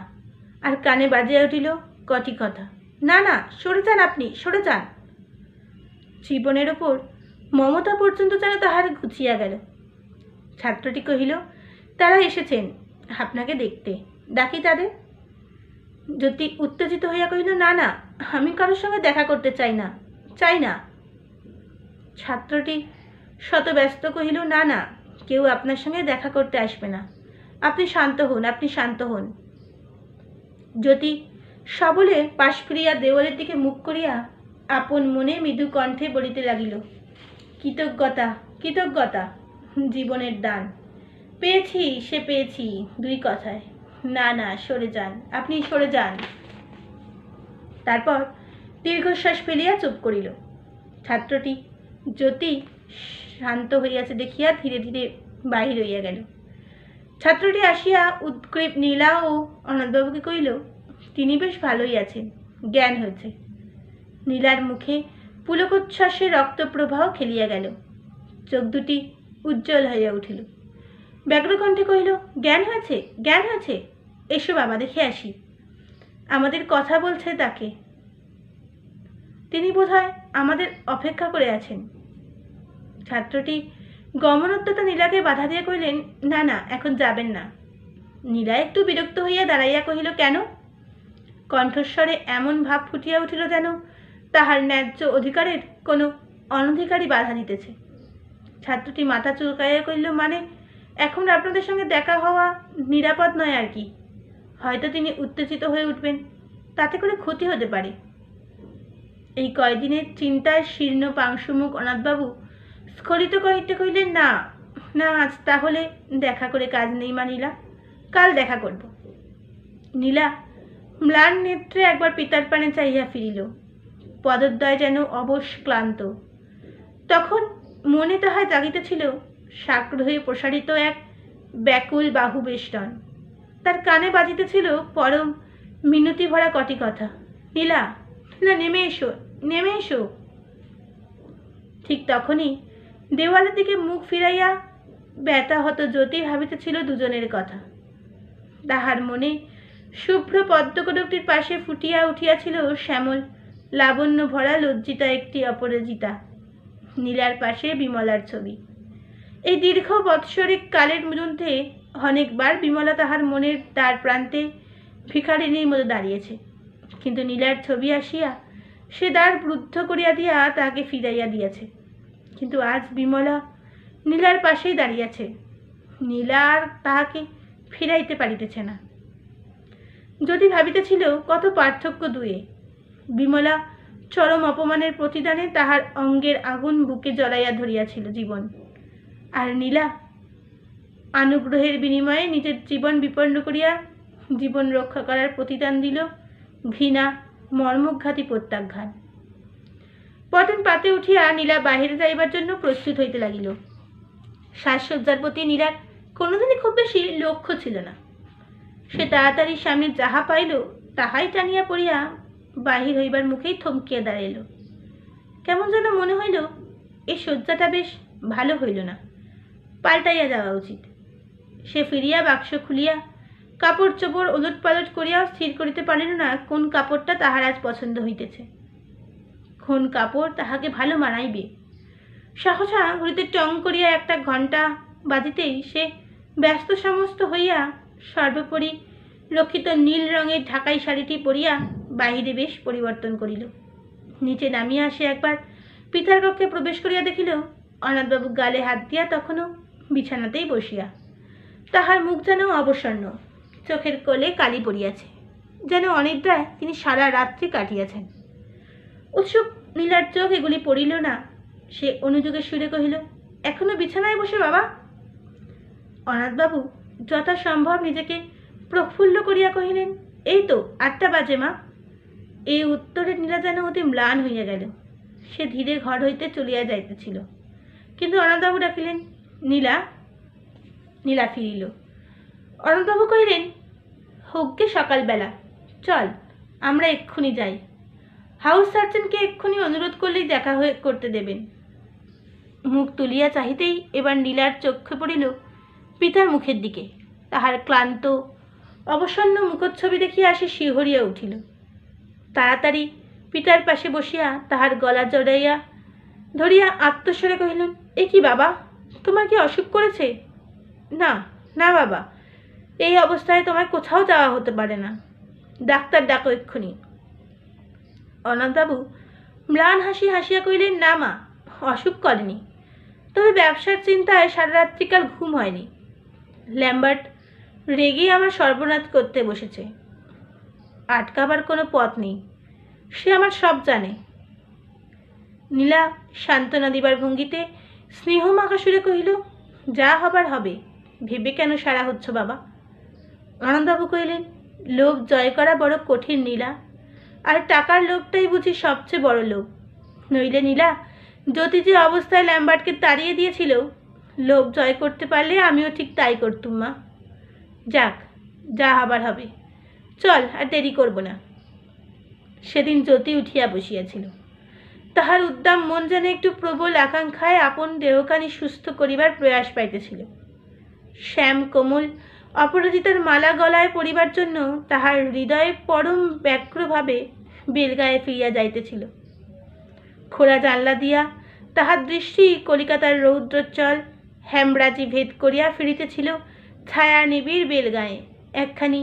আর কানে বাজিয়া উঠিল কটি কথা, না না, সরে যান আপনি, সরে যান। জীবনের ওপর মমতা পর্যন্ত যেন তাহার ঘুচিয়া গেল। ছাত্রটি কহিল, তারা এসেছেন আপনাকে দেখতে, ডাকি তাদের। জ্যোতি উত্তেজিত হইয়া কহিল, না না, আমি কারোর সঙ্গে দেখা করতে চাই না, চাই না। ছাত্রটি শতব্যস্ত কহিল, না না, কেউ আপনার সঙ্গে দেখা করতে আসবে না। আপনি শান্ত হন, আপনি শান্ত হন। জ্যোতি সবলে পাশ ফিরিয়া দেওয়ালের দিকে মুখ করিয়া আপন মনে মৃদু কণ্ঠে বলিতে লাগিল, কৃতজ্ঞতা কৃতজ্ঞতা, জীবনের দান পেয়েছি, সে পেয়েছি, দুই কথায়। না না, সরে যান, আপনি সরে যান। তারপর দীর্ঘশ্বাস ফেলিয়া চুপ করিল। ছাত্রটি জ্যোতি শান্ত হইয়াছে দেখিয়া ধীরে ধীরে বাহির হইয়া গেল। ছাত্রটি আসিয়া উৎগ্রীব নীলা ও অনাথবাবুকে কহিল, তিনি বেশ ভালোই আছেন, জ্ঞান হয়েছে। নীলার মুখে পুলকোচ্ছ্বাসে রক্তপ্রবাহ খেলিয়া গেল, চোখ দুটি উজ্জ্বল হইয়া উঠিল। ব্যগ্রকণ্ঠে কহিল, জ্ঞান হয়েছে, জ্ঞান হয়েছে, এসো বাবা, দেখে আসি। আমাদের কথা বলছে তাকে, তিনি বোধহয় আমাদের অপেক্ষা করে আছেন। ছাত্রটি গমনোদ্যত নীলাকে বাধা দিয়ে কহিলেন, না না, এখন যাবেন না। নীলা একটু বিরক্ত হইয়া দাঁড়াইয়া কহিল, কেন? কণ্ঠস্বরে এমন ভাব ফুটিয়া উঠিল যেন তাহার ন্যায্য অধিকারের কোনো অনধিকারী বাধা দিতেছে। ছাত্রটি মাথা চুলকাইয়া কহিল, মানে এখন আপনাদের সঙ্গে দেখা হওয়া নিরাপদ নয় আর কি। হয়তো তিনি উত্তেজিত হয়ে উঠবেন, তাতে করে ক্ষতি হতে পারে। এই কয়দিনের চিন্তায় শীর্ণ পাংশুমুখ অনাথবাবু স্খলিত করিতে কহিলেন, না না, আজ তাহলে দেখা করে কাজ নেই মা নীলা, কাল দেখা করব। নীলা ম্লান নেত্রে একবার পিতার পানে চাহিয়া ফিরিল, পদদ্বয় যেন অবশ ক্লান্ত। তখন মনে তাহার জাগিতেছিল সাগ্রহে প্রসারিত এক ব্যাকুল বাহুবেষ্টন। তার কানে বাজিতেছিল পরম মিনতি ভরা কটি কথা, নীলা নীলা, নেমে এসো, নেমে এসো। ঠিক তখনই দেওয়ালের দিকে মুখ ফিরাইয়া ব্যথাহত জ্যোতি ভাবিতেছিল দুজনের কথা। তাহার মনে শুভ্র পদ্মকটকটির পাশে ফুটিয়া উঠিয়াছিল শ্যামল লাবণ্য ভরা লজ্জিতা একটি অপরাজিতা, নীলার পাশে বিমলার ছবি। এই দীর্ঘ বৎসরিক কালের মধ্যে অনেকবার বিমলা তাহার মনের দ্বার প্রান্তে ভিখারিনীর মতো দাঁড়িয়েছে, কিন্তু নীলার ছবি আসিয়া সে দ্বার রুদ্ধ করিয়া দিয়া তাহাকে ফিরাইয়া দিয়াছে। কিন্তু আজ বিমলা নীলার পাশেই দাঁড়িয়েছে, নীলা আর তাহাকে ফিরাইতে পারিতেছে না। যদি ভাবিতেছিল কত পার্থক্য দুয়ে। বিমলা চরম অপমানের প্রতিদানে তাহার অঙ্গের আগুন বুকে জ্বলাইয়া ধরিয়াছিল জীবন, আর নীলা অনুগ্রহের বিনিময়ে নিজের জীবন বিপন্ন করিয়া জীবন রক্ষা করার প্রতিদান দিল ঘৃণা, মর্মঘাতী প্রত্যাঘাত। পরদিন প্রাতে উঠিয়া নীলা বাহিরে যাইবার জন্য প্রস্তুত হইতে লাগিল। সাজসজ্জার প্রতি নীলার কোনোদিনই খুব বেশি লক্ষ্য ছিল না। সে তাড়াতাড়ি সামনে যাহা পাইল তাহাই টানিয়া পড়িয়া বাহির হইবার মুখেই থমকিয়া দাঁড়াইল। কেমন যেন মনে হইল এই সজ্জাটা বেশ ভালো হইল না, পাল্টাইয়া যাওয়া উচিত। সে ফিরিয়া বাক্স খুলিয়া কাপড় চোপড় ওলট পালট করিয়াও স্থির করিতে পারিল না কোন কাপড়টা তাহার আজ পছন্দ হইতেছে, কোন কাপড় তাহাকে ভালো মানাইবে। সহসা ঘড়িতে টং করিয়া একটা ঘণ্টা বাজিতেই সে ব্যস্ত সমস্ত হইয়া সর্বোপরি রক্ষিত নীল রঙের ঢাকাই শাড়িটি পরিয়া বাহিরে বেশ পরিবর্তন করিল। নিচে নামিয়া আসে একবার পিতার কক্ষে প্রবেশ করিয়া দেখিল অনাথবাবু গালে হাত দিয়া তখনও বিছানাতেই বসিয়া। তাহার মুখ যেন অবসন্ন, চোখের কোলে কালি পড়িয়াছে, যেন অনিদ্রায় তিনি সারা রাত্রি কাটিয়াছেন। উৎসুক নীলার চোখ এগুলি পড়িল না। সে অনুযোগের সুরে কহিল, এখনো বিছানায় বসে বাবা? অনাথবাবু যথাসম্ভব নিজেকে প্রফুল্ল করিয়া কহিলেন, এই তো 8টা বাজে মা। এই উত্তরে নীলা যেন অতি ম্লান হইয়া গেল। সে ধীরে ঘর হইতে চলিয়া যাইতেছিল, কিন্তু অনাথবাবু ডাকিলেন, নীলা। নীলা ফিরিল। অনাথবাবু কহিলেন, হোকগে সকালবেলা, চল আমরা এক্ষুনি যাই। হাউস সার্জেনকে এক্ষুনি অনুরোধ করলেই দেখা করতে দেবেন। মুখ তুলিয়া চাহিতেই এবার নীলার চক্ষে পড়িল পিতার মুখের দিকে। তাহার ক্লান্ত অবসন্ন মুখচ্ছবি দেখিয়া সে শিহরিয়া উঠিল। তাড়াতাড়ি পিতার পাশে বসিয়া তাহার গলা জড়াইয়া ধরিয়া আত্মস্বরে কহিলেন, এ কি বাবা, তোমার কি অসুখ করেছে? না না বাবা, এই অবস্থায় তোমার কোথাও যাওয়া হতে পারে না, ডাক্তার ডাকো এক্ষুনি। অনাথবাবু ম্লান হাসি হাসিয়া কইলেন, না মা, অসুখ করেনি, তবে ব্যবসার চিন্তায় সারা রাত্রিকাল ঘুম হয়নি। ল্যাম্বার্ট রেগে আমার সর্বনাশ করতে বসেছে। আটকাবার কোনো পথ নেই, সে আমার সব জানে। নীলা সান্ত্বনা দিবার ভঙ্গিতে স্নেহমাখা সুরে কহিল, যা হবার হবে, ভেবে কেন সারা হচ্ছ বাবা? আনন্দবাবু কহিলেন, লোভ জয় করা বড় কঠিন নীলা, আর টাকার লোভটাই বুঝি সবচেয়ে বড় লোভ। নইলে নীলা, জ্যোতি যে অবস্থায় ল্যাম্বার্টকে তাড়িয়ে দিয়েছিল, লোভ জয় করতে পারলে আমিও ঠিক তাই করতুম মা। যাক, যা হবার হবে, চল আর দেরি করব না। সেদিন জ্যোতি উঠিয়া বসিয়াছিল। তাহার উদ্দাম মন যেন একটু প্রবল আকাঙ্ক্ষায় আপন দেহখানি সুস্থ করিবার প্রয়াস পাইতেছিল। শ্যাম কোমল অপরাজিতার মালা গলায় পরিবার জন্য তাহার হৃদয়ে পরম ব্যগ্রভাবে বেলগায়ে ফিরিয়া যাইতেছিল। খোলা জানলা দিয়া তাহার দৃষ্টি কলিকাতার রৌদ্রোজ্জ্বল হেমরাজি ভেদ করিয়া ফিরিতেছিল ছায়া নিবিড় বেলগায়ে একখানি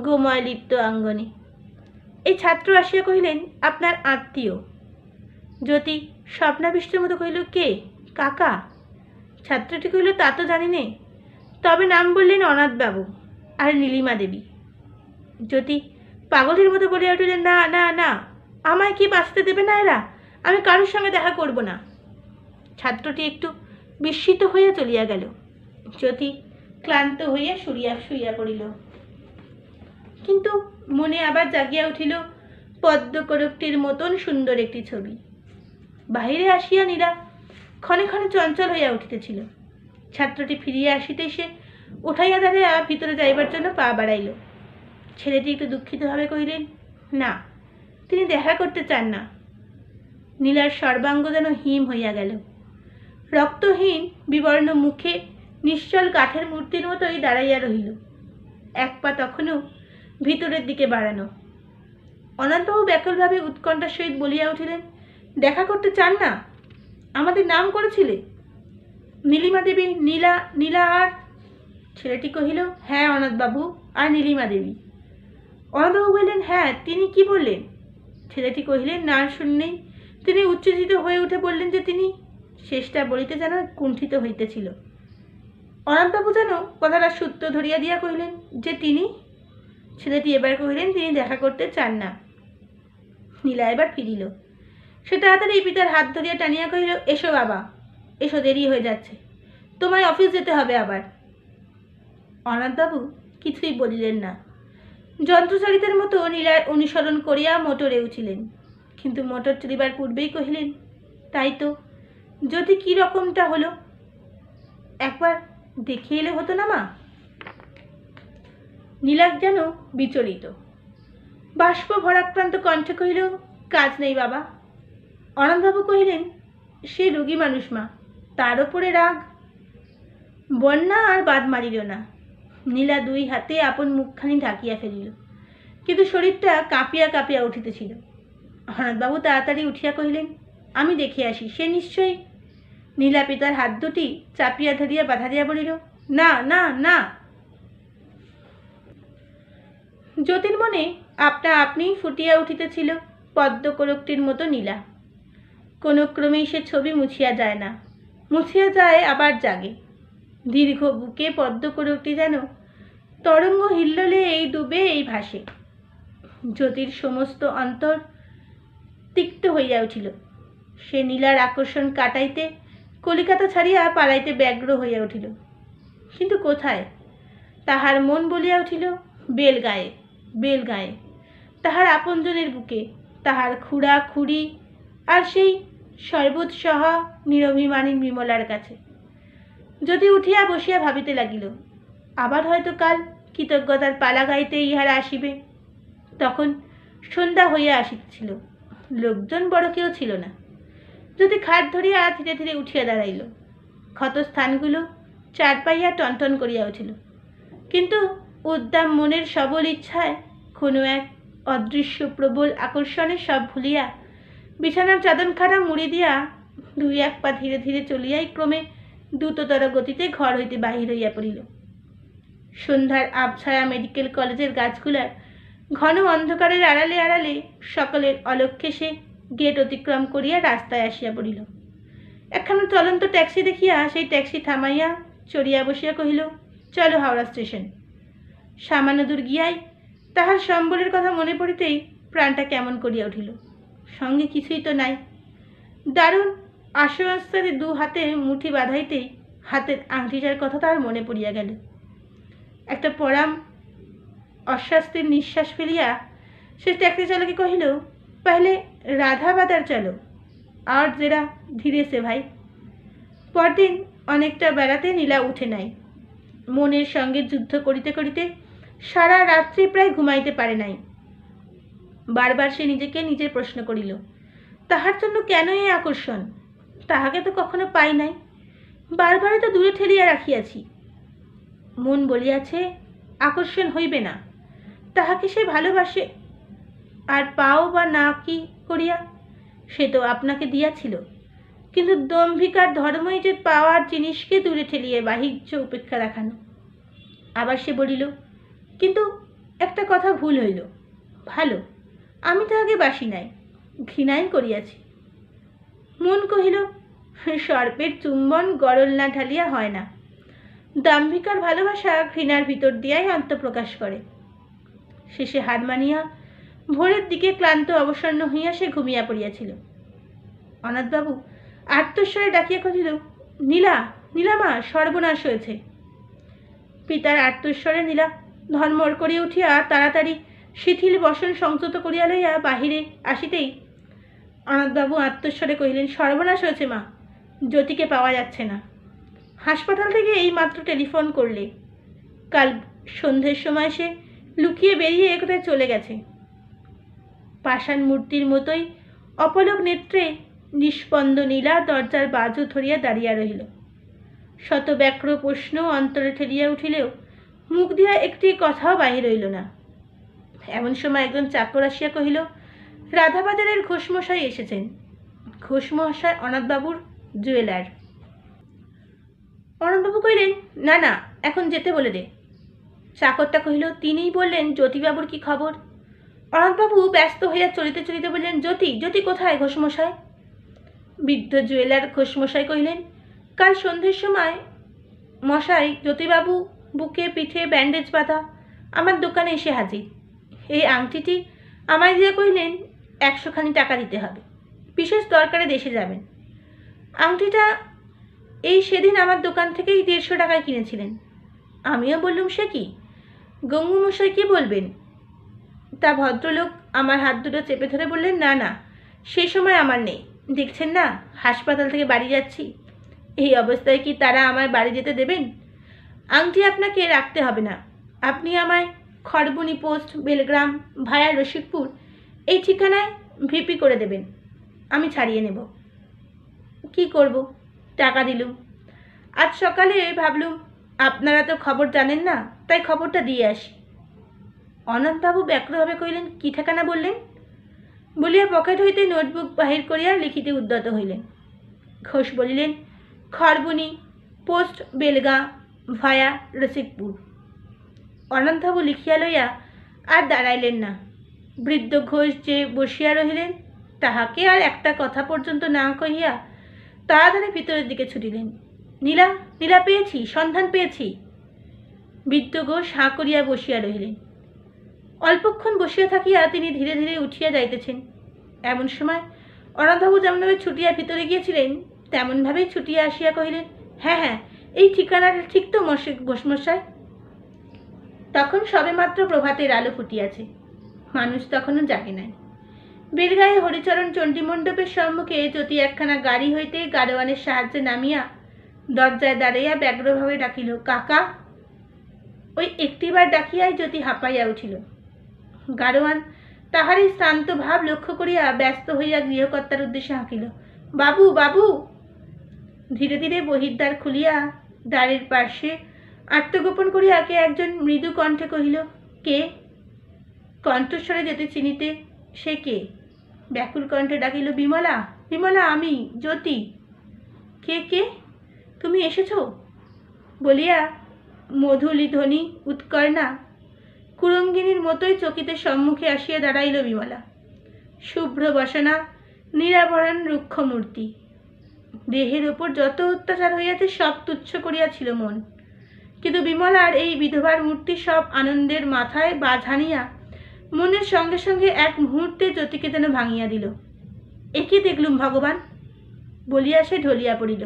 গোময় লিপ্ত আঙ্গনে। এই ছাত্র আসিয়া কহিলেন, আপনার আত্মীয়। জ্যোতি স্বপ্নাবিষ্টের মতো কহিল, কে? কাকা? ছাত্রটি কহিল, তা তো জানি নে, তবে নাম বললেন অনাথবাবু আর নীলিমা দেবী। জ্যোতি পাগলের মতো বলিয়া উঠিলেন, না না না, আমায় কি বাঁচতে দেবে না এরা? আমি কারোর সঙ্গে দেখা করব না। ছাত্রটি একটু বিস্মিত হইয়া চলিয়া গেল। জ্যোতি ক্লান্ত হইয়া শুইয়া পড়িল। কিন্তু মনে আবার জাগিয়া উঠিল পদ্মকরকটির মতন সুন্দর একটি ছবি। বাহিরে আসিয়া নীলা ক্ষণে ক্ষণে চঞ্চল হইয়া উঠিতেছিল। ছাত্রটি ফিরিয়া আসিতেই সে উঠাইয়া দাঁড়াইয়া ভিতরে যাইবার জন্য পা বাড়াইল। ছেলেটি একটু দুঃখিতভাবে কহিলেন, না, তিনি দেখা করতে চান না। নীলার সর্বাঙ্গ যেন হিম হইয়া গেল। রক্তহীন বিবর্ণ মুখে নিশ্চল কাঠের মূর্তির মতোই দাঁড়াইয়া রহিল, এক পা তখনও ভিতরের দিকে বাড়ানো। অনন্তবাবু ব্যাকুলভাবে উৎকণ্ঠার সহিত বলিয়া উঠিলেন, দেখা করতে চান না? আমাদের নাম করেছিলে নীলিমা দেবী, নীলা নীলা আর? ছেলেটি কহিল, হ্যাঁ অনাথবাবু, আর নীলিমা দেবী। অনন্তবাবু বললেন, হ্যাঁ, তিনি কি বললেন? ছেলেটি কহিলেন, না শুনলেই তিনি উচ্ছ্বসিত হয়ে উঠে বললেন যে তিনি। শেষটা বলিতে যেন কুণ্ঠিত হইতেছিল। অনন্তবাবু যেন কথাটা সূত্র ধরিয়া দিয়া কহিলেন, যে তিনি। ছেলেটি এবার কহিলেন, তিনি দেখা করতে চান না। নীলা এবার ফিরিল। সে তাড়াতাড়ি পিতার হাত ধরিয়া টানিয়া কহিল, এসো বাবা, এসো, দেরি হয়ে যাচ্ছে, তোমায় অফিস যেতে হবে আবার। অনাথবাবু কিছুই বলিলেন না। যন্ত্রচালিতের মতো নীলার অনুসরণ করিয়া মোটরে উঠিলেন। কিন্তু মোটর চলিবার পূর্বেই কহিলেন, তাই তো, যদি কি রকমটা হলো, একবার দেখে এলে হতো না মা? নীলা যেন বিচলিত, বাষ্প ভরাক্রান্ত কণ্ঠে কহিল, কাজ নেই বাবা। অনন্তবাবু কহিলেন, সে রোগী মানুষ মা, তার ওপরে রাগ। বন্যা আর বাদ মারিল না। নীলা দুই হাতে আপন মুখখানি ঢাকিয়া ফেলিল, কিন্তু শরীরটা কাঁপিয়া কাঁপিয়া উঠিতেছিল। অনাথবাবু তাড়াতাড়ি উঠিয়া কহিলেন, আমি দেখে আসি, সে নিশ্চয়ই। নীলা পিতার হাত দুটি চাপিয়া ধরিয়া বাধা দিয়া বলিল, না না না। জ্যোতির মনে আপনা আপনিই ফুটিয়া উঠিতেছিল পদ্মকরকটির মতো নীলা। কোনো ক্রমেই সে ছবি মুছিয়া যায় না, মুছিয়া যায় আবার জাগে। দীর্ঘ বুকে পদ্মকরকটি যেন তরঙ্গ হিল্লোলে এই ডুবে এই ভাসে। জ্যোতির সমস্ত অন্তর তিক্ত হইয়া উঠিল। সে নীলার আকর্ষণ কাটাইতে কলিকাতা ছাড়িয়া পালাইতে ব্যগ্র হইয়া উঠিল। কিন্তু কোথায়? তাহার মন বলিয়া উঠিল, বেলগায়ে, বেলগায়ে, তাহার আপনজনের বুকে, তাহার খুড়া খুড়ি আর সেই সর্বোৎসহা নিরভিমানী বিমলার কাছে। যদি উঠিয়া বসিয়া ভাবিতে লাগিল, আবার হয়তো কাল কৃতজ্ঞতার পালা গাইতে ইহারা আসিবে। তখন সন্ধ্যা হইয়া আসিতেছিল, লোকজন বড় কেউ ছিল না। যদি খাট ধরিয়া ধীরে ধীরে উঠিয়া দাঁড়াইল, ক্ষত স্থানগুলো চার পাইয়া টনটন করিয়া উঠিল। কিন্তু উদ্দাম মনের সবল ইচ্ছায় কোনো এক অদৃশ্য প্রবল আকর্ষণে সব ভুলিয়া বিছানার চাদরখানা মুড়ি দিয়া দুই এক পা ধীরে ধীরে চলিয়াই ক্রমে দ্রুততর গতিতে ঘর হইতে বাহির হইয়া পড়িল। সন্ধ্যার আবছায়া মেডিকেল কলেজের গাছগুলার ঘন অন্ধকারের আড়ালে আড়ালে সকলের অলক্ষ্যে সে গেট অতিক্রম করিয়া রাস্তায় আসিয়া পড়িল। একখানা চলন্ত ট্যাক্সি দেখিয়া সেই ট্যাক্সি থামাইয়া চড়িয়া বসিয়া কহিল, চলো হাওড়া স্টেশন। সামান্য দূর গিয়াই তাহার সম্বলের কথা মনে পড়িতেই প্রাণটা কেমন করিয়া উঠিল। সঙ্গে কিছুই তো নাই। দারুণ আশ্বস্তারে দু হাতে মুঠি বাঁধাইতেই হাতের আংটিটার কথা তার মনে পড়িয়া গেল। একটা পরাম অস্বস্তির নিঃশ্বাস ফেলিয়া সে ট্যাক্সি চালকে কহিল, পহলে রাধা বাজার চলো, আর জেরা ধীরে সে ভাই। পরদিন অনেকটা বেড়াতে নীলা উঠে নাই। মনের সঙ্গে যুদ্ধ করিতে করিতে সারা রাত্রি প্রায় ঘুমাইতে পারে নাই। বারবার সে নিজেকে নিজে প্রশ্ন করিল, তাহার জন্য কেন এই আকর্ষণ? তাহাকে তো কখনো পাই নাই, বারবারই তো দূরে ঠেলিয়া রাখিয়াছি। মন বলিয়াছে আকর্ষণ হইবে না, তাহাকে সে ভালোবাসে। আর পাও বা না কি করিয়া? সে তো আপনাকে দিয়াছিল, কিন্তু দম্ভিকার ধর্মই যে পাওয়ার জিনিসকে দূরে ঠেলিয়ে বাহির্য উপেক্ষা দেখানো। আবার সে বলিল, কিন্তু একটা কথা ভুল হইল। ভালো, আমি তাহাকে বাসি নাই, ঘৃণাই করিয়াছি। মন কহিল, সর্পের চুম্বন গরল না ঢালিয়া হয় না। দাম্ভিকার ভালোবাসা ঘৃণার ভিতর দিয়াই আত্মপ্রকাশ করে। শেষে হার মানিয়া ভোরের দিকে ক্লান্ত অবসন্ন হইয়া সে ঘুমিয়া পড়িয়াছিল। অনাথবাবু আর্তস্বরে ডাকিয়া কহিল, নীলা, নীলামা, সর্বনাশ হয়েছে। পিতার আর্তস্বরে নীলা ধর্মর করিয়া উঠিয়া তাড়াতাড়ি শিথিল বসন সংযত করিয়া লইয়া বাহিরে আসিতেই অনাথবাবু আর্তস্বরে কহিলেন, সর্বনাশ হয়েছে মা, জ্যোতিকে পাওয়া যাচ্ছে না। হাসপাতাল থেকে এই মাত্র টেলিফোন করলে। কাল সন্ধ্যের সময় সে লুকিয়ে বেরিয়ে কোথায় চলে গেছে। পাষাণ মূর্তির মতোই অপলক নেত্রে নিষ্পন্দ নীলা দরজার বাজু ধরিয়া দাঁড়িয়া রহিল। শত ব্যাক্র প্রশ্ন অন্তরে ঠেলিয়া উঠিলেও মুখ দিয়া একটি কথাও বাহির হইল না। এমন সময় একজন চাকর আসিয়া কহিল, রাধাবাজারের ঘোষমশাই এসেছেন। ঘোষমশাই অনাথবাবুর জুয়েলার। অনাথবাবু কহিলেন, না না, এখন যেতে বলে দে। চাকরটা কহিল, তিনিই বললেন জ্যোতিবাবুর কি খবর? অনাথবাবু ব্যস্ত হইয়া চলিতে চলিতে বললেন, জ্যোতি, জ্যোতি কোথায় ঘোষমশাই? বৃদ্ধ জুয়েলার ঘোষমশাই কহিলেন, কাল সন্ধ্যের সময় মশাই জ্যোতিবাবু বুকে পিঠে ব্যান্ডেজ বাঁধা আমার দোকানে এসে হাজির। এই আংটিটি আমায় দিয়ে কহিলেন 100 টাকা দিতে হবে, বিশেষ দরকারে দেশে যাবেন। আংটিটা এই সেদিন আমার দোকান থেকেই 150 টাকায় কিনেছিলেন। আমিও বললুম, সে কি গঙ্গুমশাই, কি বলবেন? তা ভদ্রলোক আমার হাত দুটো চেপে ধরে বললেন, না না, সেই সময় আমার নেই, দেখছেন না হাসপাতাল থেকে বাড়ি যাচ্ছি। এই অবস্থায় কি তারা আমায় বাড়ি যেতে দেবেন? আংটি আপনাকে রাখতে হবে না, আপনি আমায় খড়বুনি পোস্ট, বেলগ্রাম ভায়া রসিকপুর এই ঠিকানায় ভিপি করে দেবেন, আমি ছাড়িয়ে নেব। কি করব, টাকা দিলুম। আজ সকালে ভাবলুম আপনারা তো খবর জানেন না, তাই খবরটা দিয়ে আসি। অনাথবাবু ব্যগ্রভাবে কহিলেন, কি ঠিকানা বললেন? বলিয়া পকেট হইতে নোটবুক বাহির করিয়া লিখিতে উদ্যত হইলেন। ঘোষ বলিলেন, খড়বুনি পোস্ট, বেলগাঁ ভায়া রসিকপুর। অনাথবাবু লিখিয়া লইয়া আর দাঁড়াইলেন না। বৃদ্ধ ঘোষ যে বসিয়া রহিলেন, তাহাকে আর একটা কথা পর্যন্ত না কহিয়া তাড়াতাড়ি ভিতরের দিকে ছুটিলেন। নীলা, নীলা, পেয়েছি, সন্ধান পেয়েছি। বৃদ্ধ ঘোষ হাঁ করিয়া বসিয়া রহিলেন। অল্পক্ষণ বসিয়া থাকিয়া তিনি ধীরে ধীরে উঠিয়া যাইতেছেন। এমন সময় অনাথবাবু যেমনভাবে ছুটিয়া ভিতরে গিয়েছিলেন, তেমনভাবেই ছুটিয়া আসিয়া কহিলেন, হ্যাঁ হ্যাঁ, এই ঠিকানাটা ঠিক তো ঘোষমশাই? তখন সবেমাত্র প্রভাতের আলো ফুটিয়াছে, মানুষ তখনও জাগে নাই। বেলগাঁয়ে হরিচরণ চণ্ডীমণ্ডপের সম্মুখে জ্যোতি একখানা গাড়ি হইতে গাড়োয়ানের সাহায্যে নামিয়া দরজায় দাঁড়াইয়া ব্যগ্রভাবে ডাকিল, কাকা। ওই একটিবার ডাকিয়াই জ্যোতি হাঁপাইয়া উঠিল। গাড়োয়ান তাহারই শ্রান্ত ভাব লক্ষ্য করিয়া ব্যস্ত হইয়া গৃহকর্তার উদ্দেশ্যে হাঁকিল, বাবু, বাবু। ধীরে ধীরে বহির্দ্বার খুলিয়া দ্বারের পার্শ্বে আত্মগোপন করিয়া কে একজন মৃদু কণ্ঠে কহিল, কে? কণ্ঠস্বরে যেতে চিনিতে সে কে। ব্যাকুল কণ্ঠে ডাকিল, বিমলা, বিমলা, আমি জ্যোতি। কে কে? তুমি এসেছ? বলিয়া মধুলি ধ্বনি উৎকর্ণা কুরঙ্গিনীর মতোই চকিতে সম্মুখে আসিয়া দাঁড়াইল বিমলা। শুভ্র বসনা, নিরাভরণ রুক্ষ মূর্তি। দেহের ওপর যত অত্যাচার হইয়াছে সব তুচ্ছ করিয়াছিল মন, কিন্তু বিমলার এই বিধবার মূর্তি সব আনন্দের মাথায় বাজ হানিয়া মনের সঙ্গে সঙ্গে এক মুহূর্তে জ্যোতিকে যেন ভাঙিয়া দিল। একই দেখলুম ভগবান বলিয়া সে ঢলিয়া পড়িল।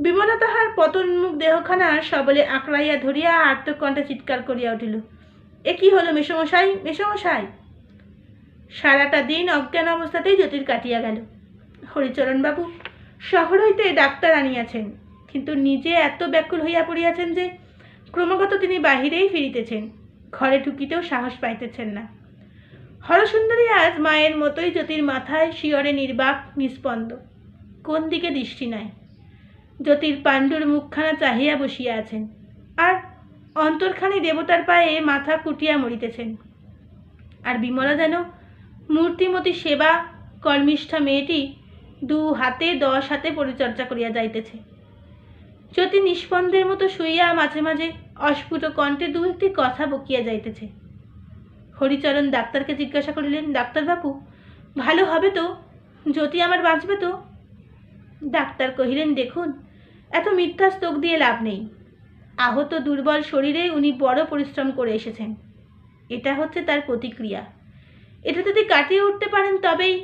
বিমলা তাহার পতনমুখ দেহখানা সবলে আঁকড়াইয়া ধরিয়া আর্তকণ্ঠে চিৎকার করিয়া উঠিল, এ কি হলো মেসোমশাই, মেসোমশাই! সারাটা দিন অজ্ঞান অবস্থাতেই জ্যোতির কাটিয়া গেল। হরিচরণবাবু শহর হইতে ডাক্তার আনিয়াছেন, কিন্তু নিজে এত ব্যাকুল হইয়া পড়িয়াছেন যে ক্রমাগত তিনি বাহিরেই ফিরিতেছেন, ঘরে ঢুকিতেও সাহস পাইতেছেন না। হরসুন্দরী আজ মায়ের মতোই জ্যোতির মাথায় শিয়রে নির্বাক নিস্পন্দ, কোন দিকে দৃষ্টি নাই। জ্যোতির পাণ্ডুর মুখখানা চাহিয়া বসিয়া আছেন, আর অন্তরখানি দেবতার পায়ে মাথা কুটিয়া মরিতেছেন। আর বিমলা যেন মূর্তিমতী সেবা কর্মিষ্ঠা মেয়েটি 2 হাতে 10 হাতে পরিচর্যা করিয়া যাইতেছে। জ্যোতি নিষ্পন্দের মতো শুইয়া মাঝে মাঝে অস্ফুট কণ্ঠে 2-1টি কথা বকিয়া যাইতেছে। হরিচরণ ডাক্তারকে জিজ্ঞাসা করিলেন, ডাক্তারবাবু ভালো হবে তো? জ্যোতি আমার বাঁচবে তো? ডাক্তার কহিলেন, দেখুন এত মিথ্যা স্তোক দিয়ে লাভ নেই। আহত দুর্বল শরীরে উনি বড় পরিশ্রম করে এসেছেন, এটা হচ্ছে তার প্রতিক্রিয়া। এটা যদি কাটিয়ে উঠতে পারেন তবেই,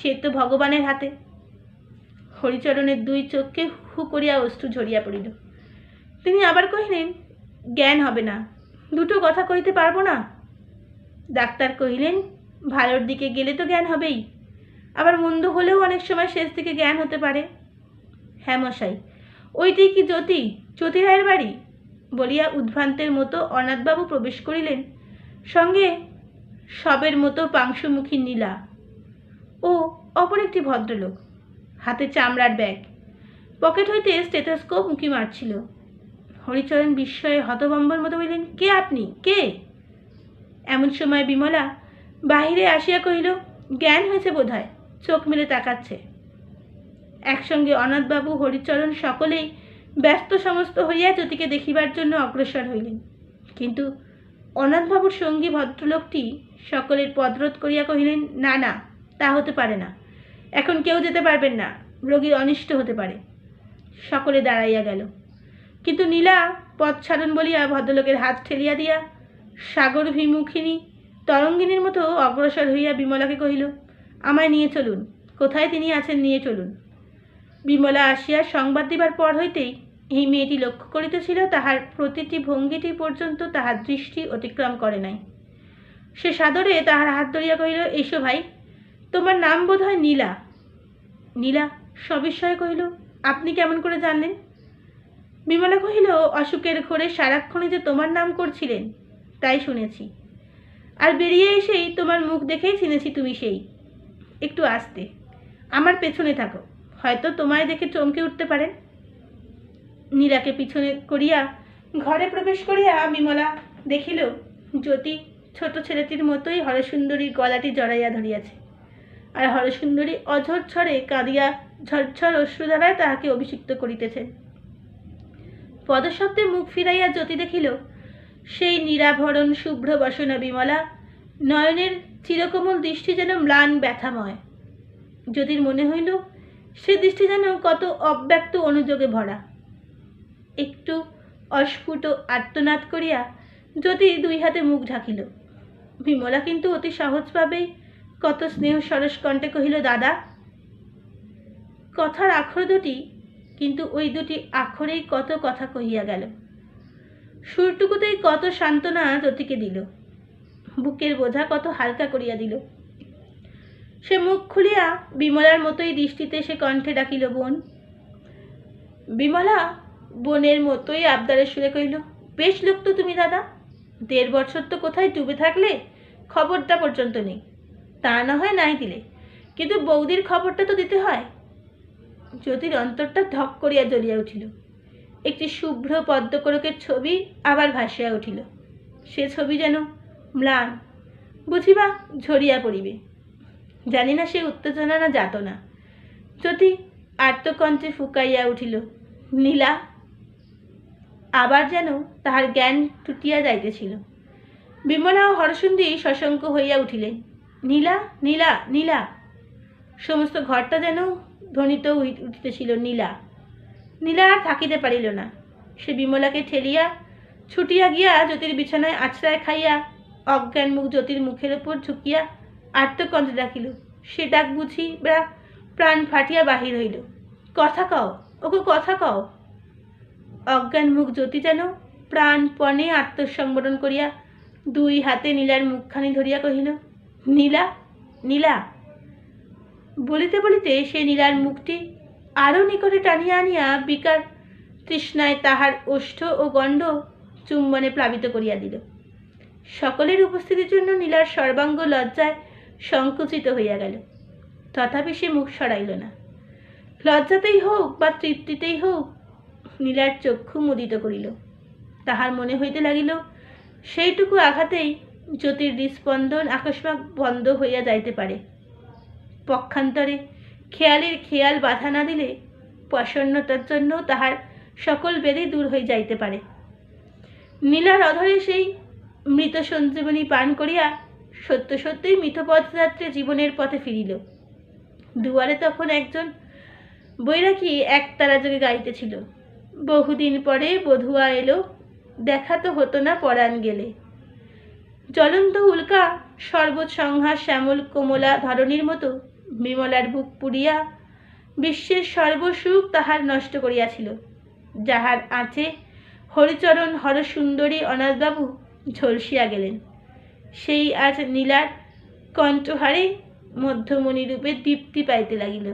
সে তো ভগবানের হাতে। হরিচরণের 2 চোখকে হু করিয়া অশ্রু ঝরিয়া পড়িল। তিনি আবার কহিলেন, জ্ঞান হবে না, 2টো কথা কইতে পারবো না। ডাক্তার কহিলেন, ভালোর দিকে গেলে তো জ্ঞান হবেই, আবার মন্দ হলেও অনেক সময় শেষ দিকে জ্ঞান হতে পারে। হ্যাঁ মশাই, ওইটাই কি জ্যোতি, জ্যোতি রায়ের বাড়ি? বলিয়া উদ্ভ্রান্তের মতো অনাথবাবু প্রবেশ করিলেন, সঙ্গে সবের মতো পাংশুমুখী নীলা ও অপর একটি ভদ্রলোক, হাতে চামড়ার ব্যাগ, পকেট হইতে স্টেথোস্কোপ উঁকি মারছিল। হরিচরণ বিস্ময়ে হতভম্বর মতো বললেন, কে আপনি, কে? এমন সময় বিমলা বাহিরে আসিয়া কহিল, জ্ঞান হয়েছে বোধহয়, চোখ মেলে তাকাচ্ছে। একসঙ্গে অনাথবাবু হরিচরণ সকলেই ব্যস্ত সমস্ত হইয়া জ্যোতিকে দেখিবার জন্য অগ্রসর হইলেন, কিন্তু অনাথবাবুর সঙ্গী ভদ্রলোকটি সকলের পদরোধ করিয়া কহিলেন, না না, তা হতে পারে না, এখন কেউ যেতে পারবেন না, রোগীর অনিষ্ট হতে পারে। সকলে দাঁড়াইয়া গেল, কিন্তু নীলা পথ ছাড়ুন বলিয়া ভদ্রলোকের হাত ঠেলিয়া দিয়া সাগরভিমুখিনী তরঙ্গিনীর মতো অগ্রসর হইয়া বিমলাকে কহিল, আমায় নিয়ে চলুন, কোথায় তিনি আছেন নিয়ে চলুন। বিমলা আসিয়া সংবাদ দিবার পর হইতেই এই মেয়েটি লক্ষ্য করিতেছিল, তাহার প্রতিটি ভঙ্গিটি পর্যন্ত তাহার দৃষ্টি অতিক্রম করে নাই। সে সাদরে তাহার হাত ধরিয়া কহিল, এসো ভাই, তোমার নাম বোধ হয় নীলা। নীলা সবিস্ময়ে কহিল, আপনি কেমন করে জানলেন? বিমলা কহিল, অসুখের ঘোরে সারাক্ষণই যে তোমার নাম করছিলেন, তাই শুনেছি, আর বেরিয়ে এসেই তোমার মুখ দেখেই চিনেছি তুমি সেই। একটু আস্তে, আমার পেছনে থাকো, হয়তো তোমায় দেখে চমকে উঠতে পারেন। নীলাকে পিছনে করিয়া ঘরে প্রবেশ করিয়া বিমলা দেখিল, জ্যোতি ছোট ছেলেটির মতোই হরসুন্দরীর গলাটি জড়াইয়া ধরিয়াছে, আর হরসুন্দরী অঝরঝরে কাঁদিয়া ঝরঝর অশ্রুধারায় তাহাকে অভিষিক্ত করিতেছেন। পদশব্দে মুখ ফিরাইয়া জ্যোতি দেখিল, সেই নিরাভরণ শুভ্র বসনা বিমলা, নয়নের চিরকোমল দৃষ্টি যেন ম্লান ব্যথাময়। জ্যোতির মনে হইল সে দৃষ্টি যেন কত অব্যক্ত অনুযোগে ভরা। একটু অস্ফুট আর্তনাদ করিয়া জ্যোতি 2 হাতে মুখ ঢাকিল। বিমলা কিন্তু অতি সহজভাবেই কত স্নেহ সরস কণ্ঠে কহিল, দাদা। কথার আখর 2টি, কিন্তু ওই 2টি আখরেই কত কথা কহিয়া গেল। সুরটুকুতেই কত সান্ত্বনা জ্যোতিকে দিল, বুকের বোঝা কত হালকা করিয়া দিল। সে মুখ খুলিয়া বিমলার মতোই দৃষ্টিতে সে কণ্ঠে ডাকিল, বোন। বিমলা বোনের মতোই আবদারের সুরে কহিল, বেশ লোক তো তুমি দাদা, 1.5 বছর তো কোথায় ডুবে থাকলে, খবরটা পর্যন্ত নেই। তা না হয় নাই দিলে, কিন্তু বৌদির খবরটা তো দিতে হয়। জ্যোতির অন্তরটা ধক করিয়া জ্বলিয়া উঠিল। একটি শুভ্র পদ্মকরকের ছবি আবার ভাসিয়া উঠিল। সে ছবি যেন ম্লান, বুঝিবা ঝরিয়া পড়িবে। জানি না সে উত্তেজনা না যাতনা। জ্যোতি আর্তকণ্ঠে ফুকাইয়া উঠিল, নীলা। আবার যেন তাহার জ্ঞান টুটিয়া যাইতেছিল। বিমলা ও হরসুন্দরী সশঙ্ক হইয়া উঠিলেন, নীলা, নীলা, নীলা। সমস্ত ঘরটা যেন ধ্বনিত উঠিতেছিল। নীলা আর থাকিতে পারিল না। সে বিমলাকে ঠেলিয়া ছুটিয়া গিয়া জ্যোতির বিছানায় আছড়ায় খাইয়া অজ্ঞান মুখ জ্যোতির মুখের উপর ঝুঁকিয়া আর্তকণ্ঠে ডাকিল। সে ডাক বুঝি প্রাণ ফাটিয়া বাহির হইল। কথা কও, ওকে কথা কও। অজ্ঞান মুখ জ্যোতি যেন প্রাণপণে আত্মসংবরণ করিয়া দুই হাতে নীলার মুখখানি ধরিয়া কহিল, নীলা, নীলা। বলিতে বলিতে সে নীলার মুখটি আরও নিকটে টানিয়া আনিয়া বিকার তৃষ্ণায় তাহার ওষ্ঠ ও গণ্ড চুম্বনে প্লাবিত করিয়া দিল। সকলের উপস্থিতির জন্য নীলার সর্বাঙ্গ লজ্জায় সংকুচিত হইয়া গেল। তথাপি সে মুখ সরাইল না। লজ্জাতেই হোক বা তৃপ্তিতেই হোক নীলার চক্ষু মুদিত করিল। তাহার মনে হইতে লাগিল সেইটুকু আঘাতেই জ্যোতির হৃৎস্পন্দন আকস্মাৎ বন্ধ হইয়া যাইতে পারে। পক্ষান্তরে খেয়ালের খেয়াল বাধা না দিলে প্রসন্নতার জন্য তাহার সকল ব্যাধি দূর হয়ে যাইতে পারে। নীলার অধরে সেই মৃত সঞ্জীবনী পান করিয়া সত্য সত্যই মিথপথযাত্রী জীবনের পথে ফিরিল। দুয়ারে তখন একজন বৈরাগী একতারা যোগে গাইতেছিল, বহুদিন পরে বধুয়া এলো, দেখা তো হতো না পরাণ গেলে। জ্বলন্ত উল্কা শরবত সংহার শ্যামল কোমলা ধরণীর মতো বিমলার বুক পুড়িয়া বিশ্বের সর্বসুখ তাহার নষ্ট করিয়াছিল। যাহার আঁচে হরিচরণ হরসুন্দরী অনাথবাবু ঝলসিয়া গেলেন, সেই আজ নীলার কণ্ঠহারে মধ্যমণি রূপে দীপ্তি পাইতে লাগিল।